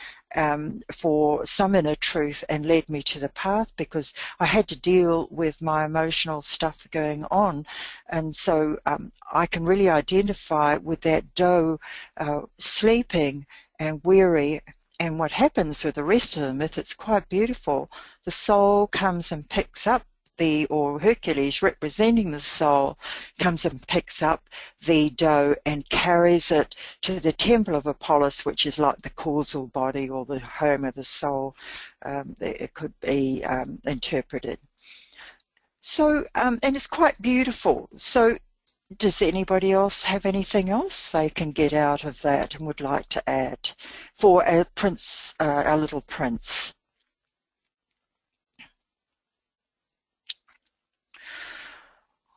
for some inner truth and led me to the path, because I had to deal with my emotional stuff going on. And so I can really identify with that doe sleeping and weary. And what happens with the rest of the myth, it's quite beautiful. The soul comes and picks up or Hercules, representing the soul, comes and picks up the doe and carries it to the temple of Apollos, which is like the causal body or the home of the soul. It could be interpreted. So, and it's quite beautiful. So, does anybody else have anything else they can get out of that and would like to add for our prince, our little prince?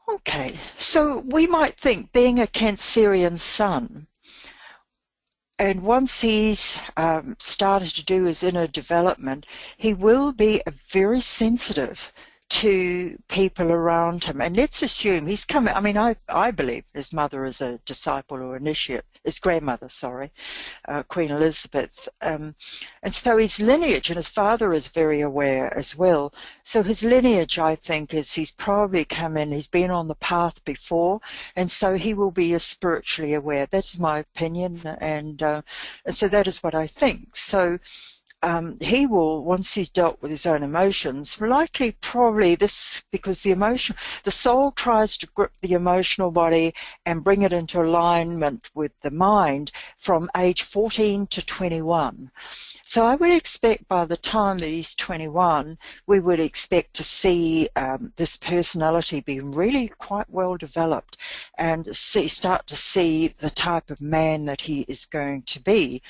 Okay, so we might think, being a Cancerian sun, and once he's started to do his inner development, he will be very sensitive to people around him. And let's assume he's coming, I mean, I believe his mother is a disciple or initiate, his grandmother, sorry, Queen Elizabeth. And so his lineage, and his father is very aware as well. So his lineage, I think, is he's probably come in, he's been on the path before, and so he will be spiritually aware. That's my opinion, and so that is what I think. So he will, once he's dealt with his own emotions, likely probably this, because the soul tries to grip the emotional body and bring it into alignment with the mind from age 14 to 21. So I would expect by the time that he's 21, we would expect to see this personality being really quite well developed and start to see the type of man that he is going to be.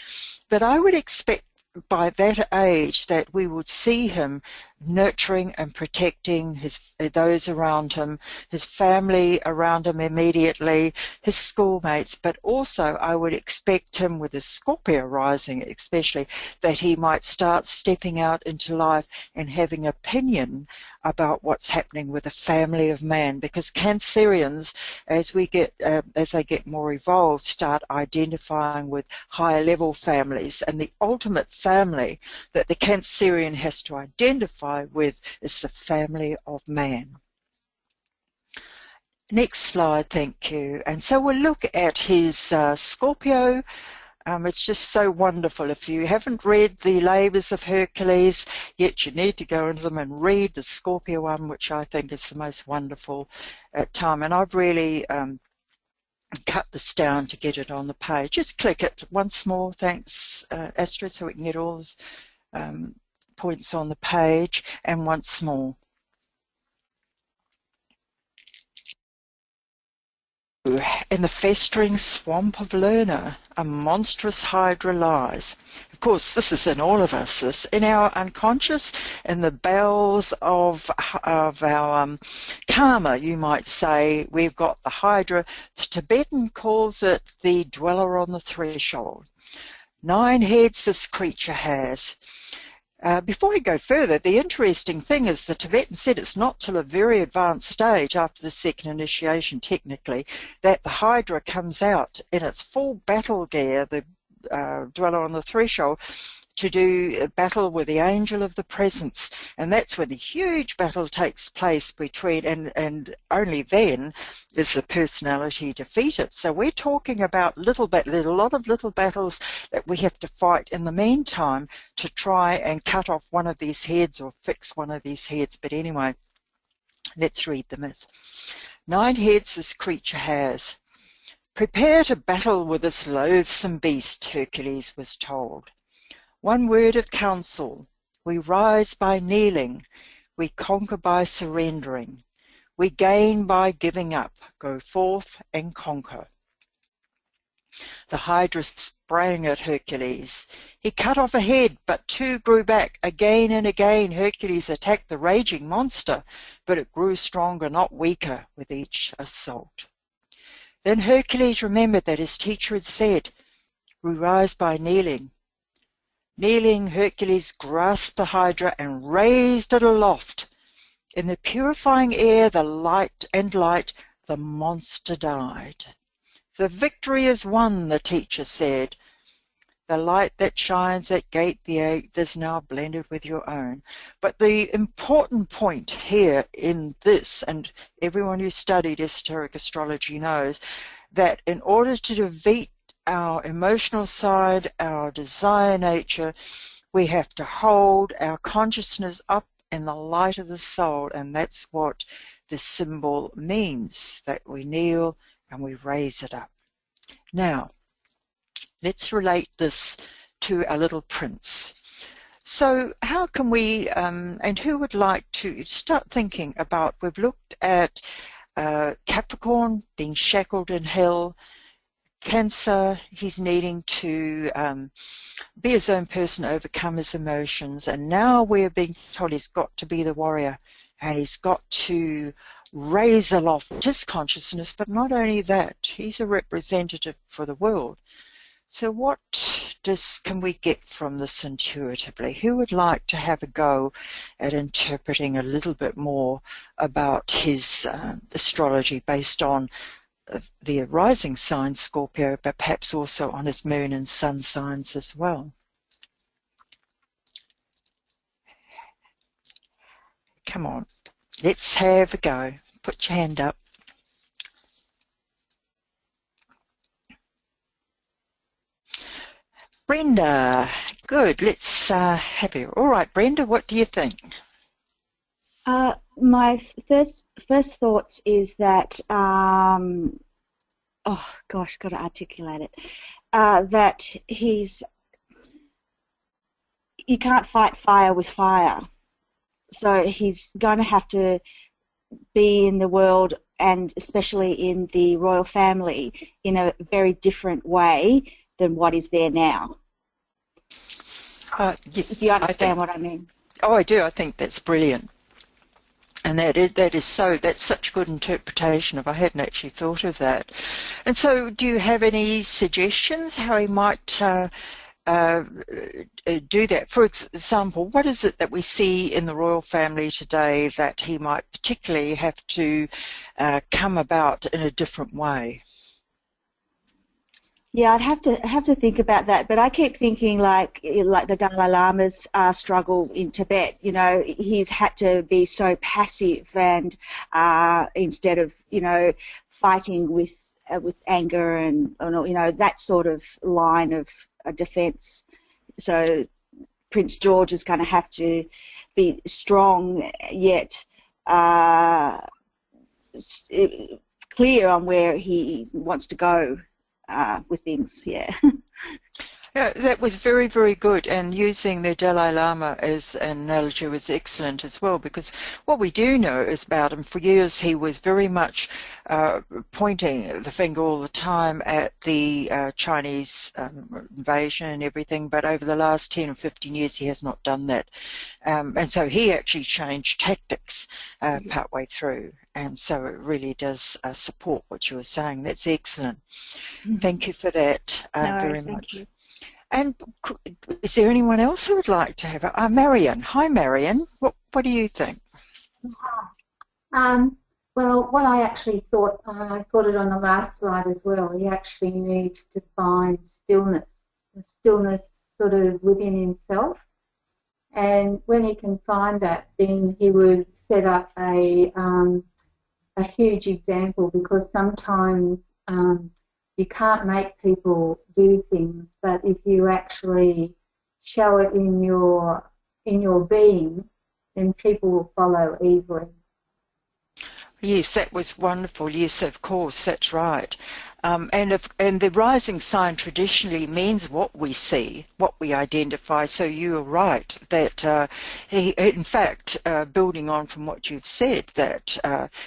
But I would expect by that age that we would see him nurturing and protecting those around him, his family around him immediately, his schoolmates, but also I would expect him with his Scorpio rising especially, that he might start stepping out into life and having opinion about what's happening with the family of man, because Cancerians, as they get more evolved, start identifying with higher level families, and the ultimate family that the Cancerian has to identify with is the family of man. Next slide, thank you. And so we'll look at his Scorpio. It's just so wonderful. If you haven't read the Labours of Hercules yet, you need to go into them and read the Scorpio one, which I think is the most wonderful time. And I've really cut this down to get it on the page. Just click it once more, thanks Astrid, so we can get all those points on the page, and once more. In the festering swamp of Lerna, a monstrous hydra lies. Of course, this is in all of us. This in our unconscious, in the bowels of our karma, you might say. We've got the hydra. The Tibetan calls it the dweller on the threshold. 9 heads this creature has. Before we go further, the interesting thing is the Tibetan said it's not till a very advanced stage after the second initiation, technically, that the Hydra comes out in its full battle gear, the dweller on the threshold, to do battle with the angel of the presence. And that's when the huge battle takes place between, and only then is the personality defeated. So we're talking about there's a lot of little battles that we have to fight in the meantime to try and cut off one of these heads or fix one of these heads. But anyway, let's read the myth. 9 heads this creature has. Prepare to battle with this loathsome beast, Hercules was told. One word of counsel: we rise by kneeling, we conquer by surrendering, we gain by giving up, go forth and conquer. The Hydra sprang at Hercules. He cut off a head, but 2 grew back. Again and again Hercules attacked the raging monster, but it grew stronger, not weaker, with each assault. Then Hercules remembered that his teacher had said, we rise by kneeling. Kneeling, Hercules grasped the Hydra and raised it aloft. In the purifying air, the light, the monster died. The victory is won, the teacher said. The light that shines at gate the 8th is now blended with your own. But the important point here in this, and everyone who studied esoteric astrology knows, that in order to defeat our emotional side, our desire nature, we have to hold our consciousness up in the light of the soul, and that's what this symbol means, that we kneel and we raise it up. Now, let's relate this to our little prince. So how can we, and who would like to start thinking about, we've looked at Capricorn being shackled in hell, Cancer, he's needing to be his own person, overcome his emotions, and now we're being told he's got to be the warrior, and he's got to raise aloft his consciousness, but not only that, he's a representative for the world. So what can we get from this intuitively? Who would like to have a go at interpreting a little bit more about his astrology based on the rising sign Scorpio, but perhaps also on his moon and sun signs as well? Come on, let's have a go. Put your hand up. Brenda, good. Let's have you. All right, Brenda, what do you think? My first thoughts is that, oh gosh, got to articulate it, that you can't fight fire with fire. So he's going to have to be in the world, and especially in the royal family, in a very different way than what is there now. Yes, Do you understand what I mean? Oh, I do. I think that's brilliant. And that's such good interpretation of, I hadn't actually thought of that. And so do you have any suggestions how he might uh, do that? For example, what is it that we see in the royal family today that he might particularly have to come about in a different way? Yeah, I'd have to think about that, but I keep thinking like the Dalai Lama's struggle in Tibet. You know, he's had to be so passive and instead of fighting with anger and that sort of line of defence. So Prince George is going to have to be strong yet clear on where he wants to go with things. Yeah. Yeah, that was very, very good, and using the Dalai Lama as an analogy was excellent as well, because what we do know is about him, for years he was very much pointing the finger all the time at the Chinese invasion and everything, but over the last 10 or 15 years he has not done that. And so he actually changed tactics partway through, and so it really does support what you were saying. That's excellent. Thank you for that very much. Thank you. And is there anyone else who would like to have it? Marion. Hi, Marion. What do you think? Well, what I actually thought, I thought it on the last slide as well, he actually needs to find stillness, the stillness sort of within himself. And when he can find that, then he would set up a huge example, because sometimes you can't make people do things, but if you actually show it in your being, then people will follow easily. Yes, that was wonderful. Yes, of course, that's right. And the rising sign traditionally means what we see, what we identify. So you're right that he, in fact, building on from what you've said, that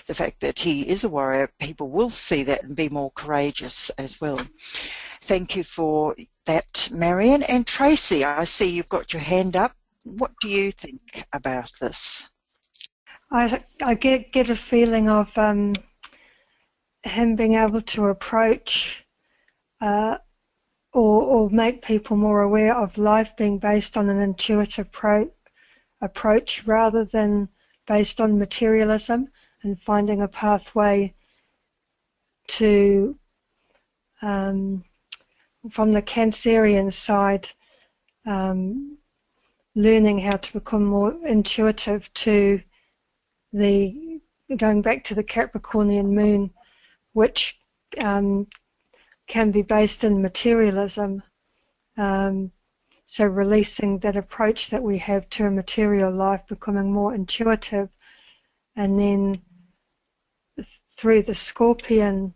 the fact that he is a warrior, people will see that and be more courageous as well. Thank you for that, Marion. And Tracy, I see you've got your hand up. What do you think about this? I get a feeling of him being able to approach or make people more aware of life being based on an intuitive approach rather than based on materialism, and finding a pathway to, from the Cancerian side, learning how to become more intuitive to going back to the Capricornian moon, which can be based in materialism. So releasing that approach that we have to a material life, becoming more intuitive, and then through the Scorpion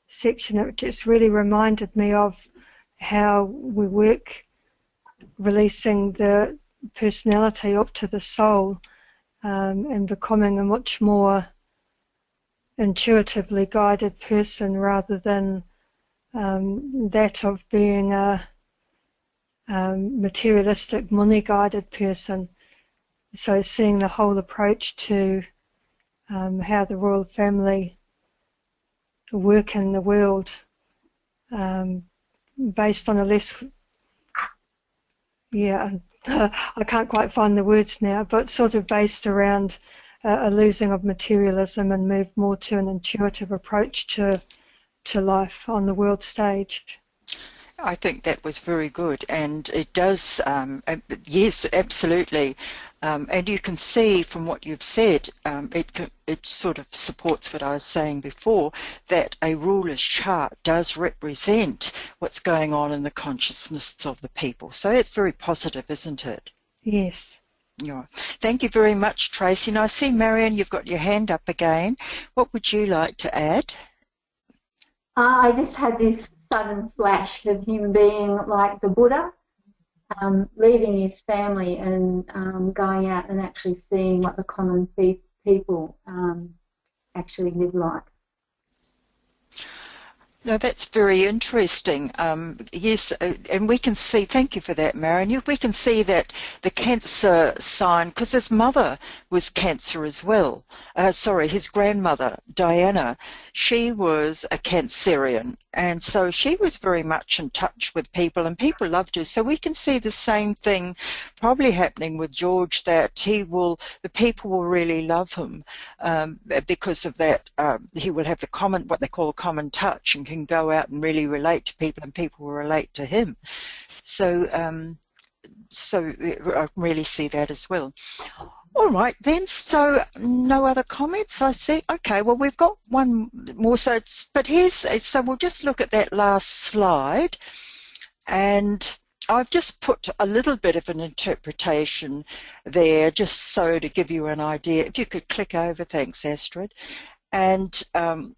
section, it just really reminded me of how we work releasing the personality up to the soul, and becoming a much more intuitively guided person rather than that of being a materialistic, money-guided person. So seeing the whole approach to how the royal family work in the world, based on a less, I can't quite find the words now, but sort of based around a losing of materialism and move more to an intuitive approach to life on the world stage. I think that was very good, and it does, yes, absolutely. And you can see from what you've said, it sort of supports what I was saying before, that a ruler's chart does represent what's going on in the consciousness of the people. So that's very positive, isn't it? Yes. Yeah. Thank you very much, Tracy. And I see, Marion, you've got your hand up again. What would you like to add? I just had this sudden flash of him being like the Buddha, leaving his family and going out and actually seeing what the common people actually live like. No, that's very interesting. Yes, and we can see, thank you for that, Marion. We can see that the Cancer sign, because his mother was Cancer as well. Sorry, his grandmother, Diana, she was a Cancerian. And so she was very much in touch with people, and people loved her. So we can see the same thing probably happening with George, that the people will really love him because of that. He will have what they call a common touch, and can go out and really relate to people, and people will relate to him. So, I really see that as well. All right then, so no other comments, I see. Okay, well, we've got one more, so we'll just look at that last slide, and I've just put a little bit of an interpretation there, just so to give you an idea. If you could click over, thanks, Astrid. And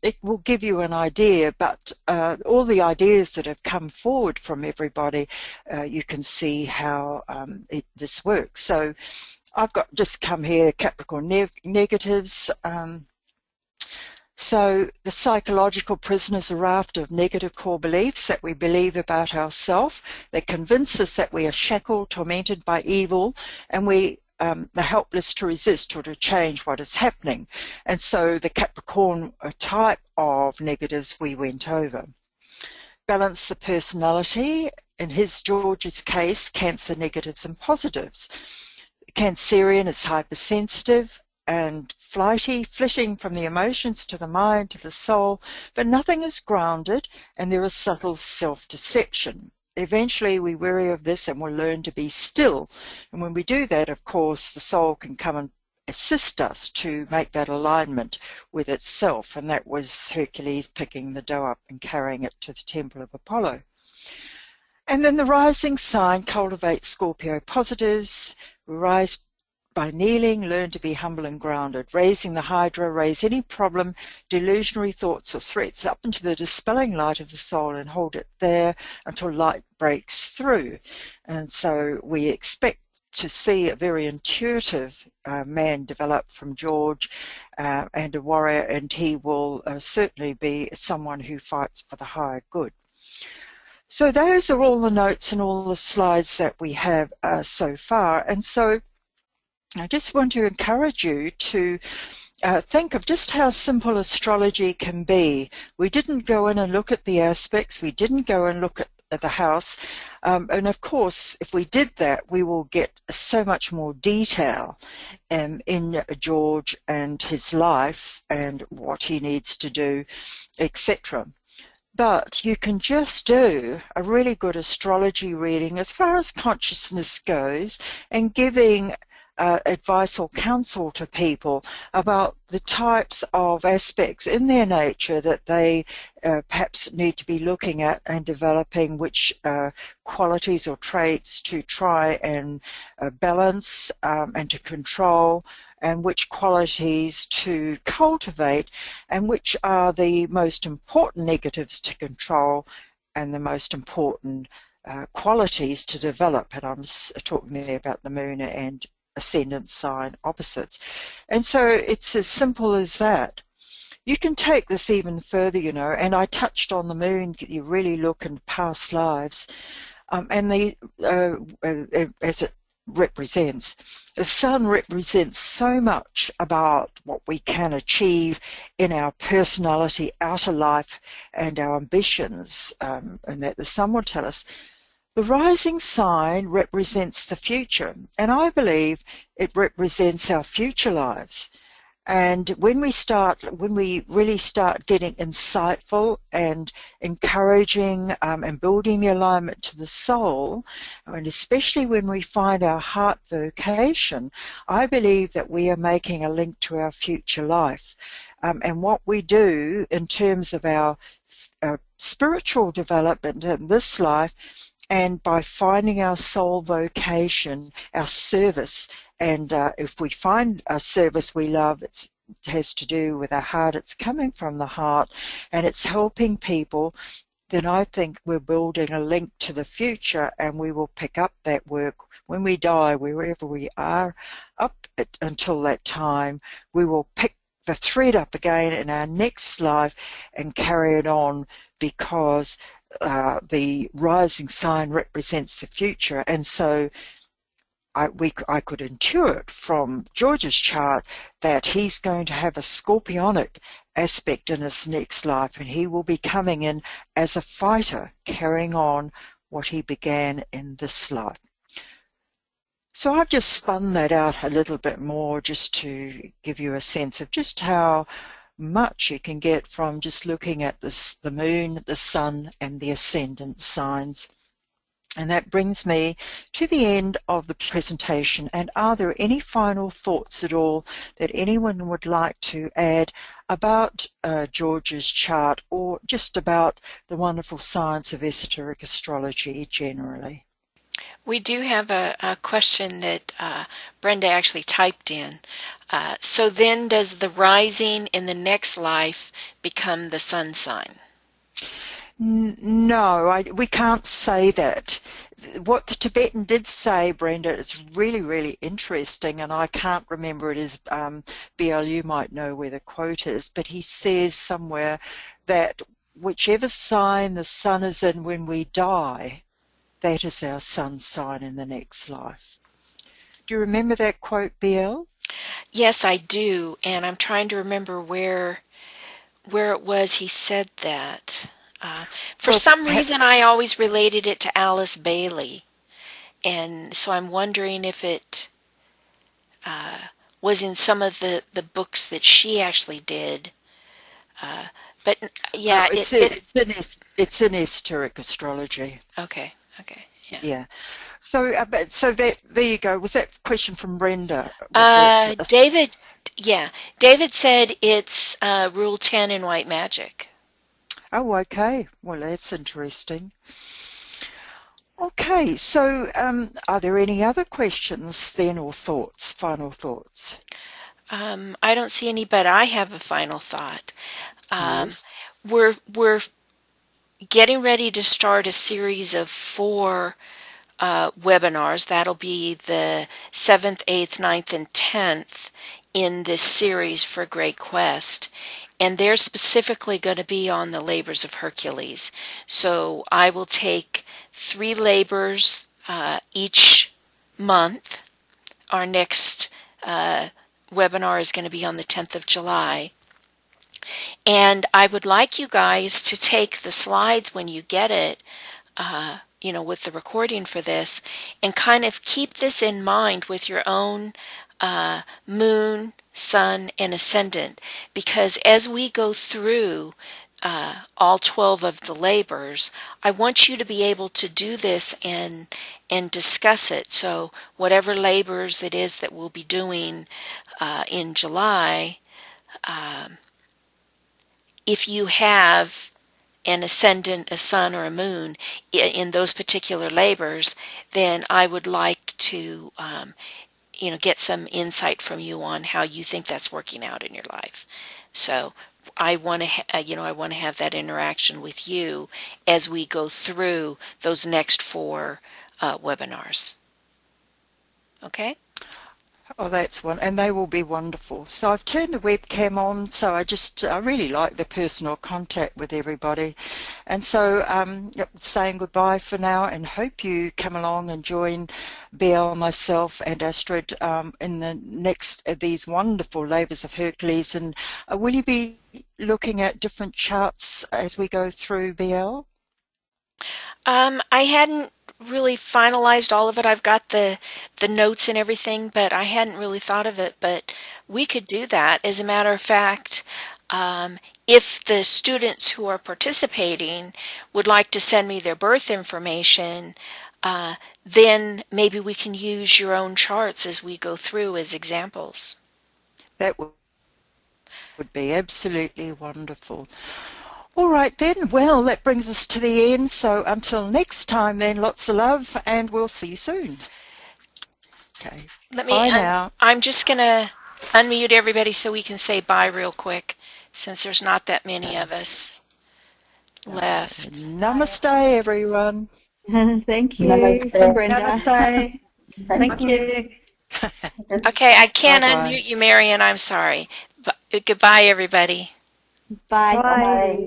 it will give you an idea, but all the ideas that have come forward from everybody, you can see how this works. So I've just come here, Capricorn negatives. So the psychological prison is a raft of negative core beliefs that we believe about ourselves. They convince us that we are shackled, tormented by evil, and we are helpless to resist or to change what is happening. And so the Capricorn type of negatives we went over. Balance the personality. In George's case, Cancer negatives and positives. Cancerian is hypersensitive and flighty, flitting from the emotions to the mind to the soul, but nothing is grounded, and there is subtle self-deception. Eventually we weary of this and will learn to be still, and when we do that, of course, the soul can come and assist us to make that alignment with itself, and that was Hercules picking the dough up and carrying it to the temple of Apollo. And then the rising sign cultivates Scorpio positives. We rise by kneeling, learn to be humble and grounded. Raising the hydra, raise any problem, delusionary thoughts or threats up into the dispelling light of the soul, and hold it there until light breaks through. And so we expect to see a very intuitive man develop from George, and a warrior, and he will certainly be someone who fights for the higher good. So those are all the notes and all the slides that we have so far. And so I just want to encourage you to think of just how simple astrology can be. We didn't go in and look at the aspects. We didn't go and look at the house. And of course, if we did that, we will get so much more detail in George and his life and what he needs to do, etc. But you can just do a really good astrology reading as far as consciousness goes, and giving advice or counsel to people about the types of aspects in their nature that they perhaps need to be looking at and developing, which qualities or traits to try and balance and to control, and which qualities to cultivate, and which are the most important negatives to control and the most important qualities to develop. And I'm talking there about the moon and ascendant sign opposites. And so it's as simple as that. You can take this even further, you know, and I touched on the moon. You really look in past lives, and as it represents. The sun represents so much about what we can achieve in our personality, outer life, and our ambitions, and that the sun will tell us. The rising sign represents the future, and I believe it represents our future lives. And when we really start getting insightful and encouraging and building the alignment to the soul, and especially when we find our heart vocation, I believe that we are making a link to our future life. And what we do in terms of our spiritual development in this life, and by finding our soul vocation, our service, and if we find a service we love, it has to do with our heart, it's coming from the heart, and it's helping people, then I think we're building a link to the future, and we will pick up that work when we die, wherever we are, until that time, we will pick the thread up again in our next life and carry it on, because the rising sign represents the future, and so I could intuit from George's chart that he's going to have a scorpionic aspect in his next life, and he will be coming in as a fighter, carrying on what he began in this life. So I've just spun that out a little bit more just to give you a sense of just how much you can get from just looking at this, the moon, the sun, and the ascendant signs. And that brings me to the end of the presentation. And are there any final thoughts at all that anyone would like to add about George's chart, or just about the wonderful science of esoteric astrology generally? We do have a question that Brenda actually typed in. So then does the rising in the next life become the sun sign? No, we can't say that. What the Tibetan did say, Brenda, is really, really interesting, and I can't remember it as BL, you might know where the quote is, but he says somewhere that whichever sign the sun is in when we die, that is our sun sign in the next life. Do you remember that quote, BL? Yes, I do, and I'm trying to remember where it was he said that. For some reason, I always related it to Alice Bailey, and so I'm wondering if it was in some of the books that she actually did. But yeah, it's in esoteric astrology. Okay. Yeah. So, there you go. Was that question from Brenda? David said it's Rule 10 in white magic. Oh, okay. Well, that's interesting. Okay, so are there any other questions then, or thoughts, final thoughts? I don't see any, but I have a final thought. Yes. We're getting ready to start a series of 4 webinars. That'll be the 7th, 8th, 9th, and 10th in this series for Great Quest. And they're specifically going to be on the labors of Hercules. So I will take 3 labors each month. Our next webinar is going to be on the 10th of July. And I would like you guys to take the slides when you get it, with the recording for this, and kind of keep this in mind with your own moon, sun, and ascendant, because as we go through all 12 of the labors, I want you to be able to do this and discuss it. So whatever labors it is that we'll be doing in July, if you have an ascendant, a sun, or a moon in those particular labors, then I would like to get some insight from you on how you think that's working out in your life. So I want to I want to have that interaction with you as we go through those next 4 webinars. Okay? Oh, that's one, and they will be wonderful. So I've turned the webcam on, so I really like the personal contact with everybody. And so saying goodbye for now, and hope you come along and join Bill, myself, and Astrid in the next of these wonderful Labours of Hercules. And will you be looking at different charts as we go through, BL? I hadn't really finalized all of it. I've got the notes and everything, but I hadn't really thought of it. But we could do that. As a matter of fact, if the students who are participating would like to send me their birth information, then maybe we can use your own charts as we go through as examples. That would be absolutely wonderful. All right then, well, that brings us to the end. So until next time then, lots of love, and we'll see you soon. Okay, bye now. I'm just going to unmute everybody so we can say bye real quick, since there's not that many of us left. Namaste, everyone. Thank you, Namaste. Brenda. Namaste. Thank you. Okay, I can't unmute you, Marion. I'm sorry. Goodbye, everybody. Bye. Bye. Bye.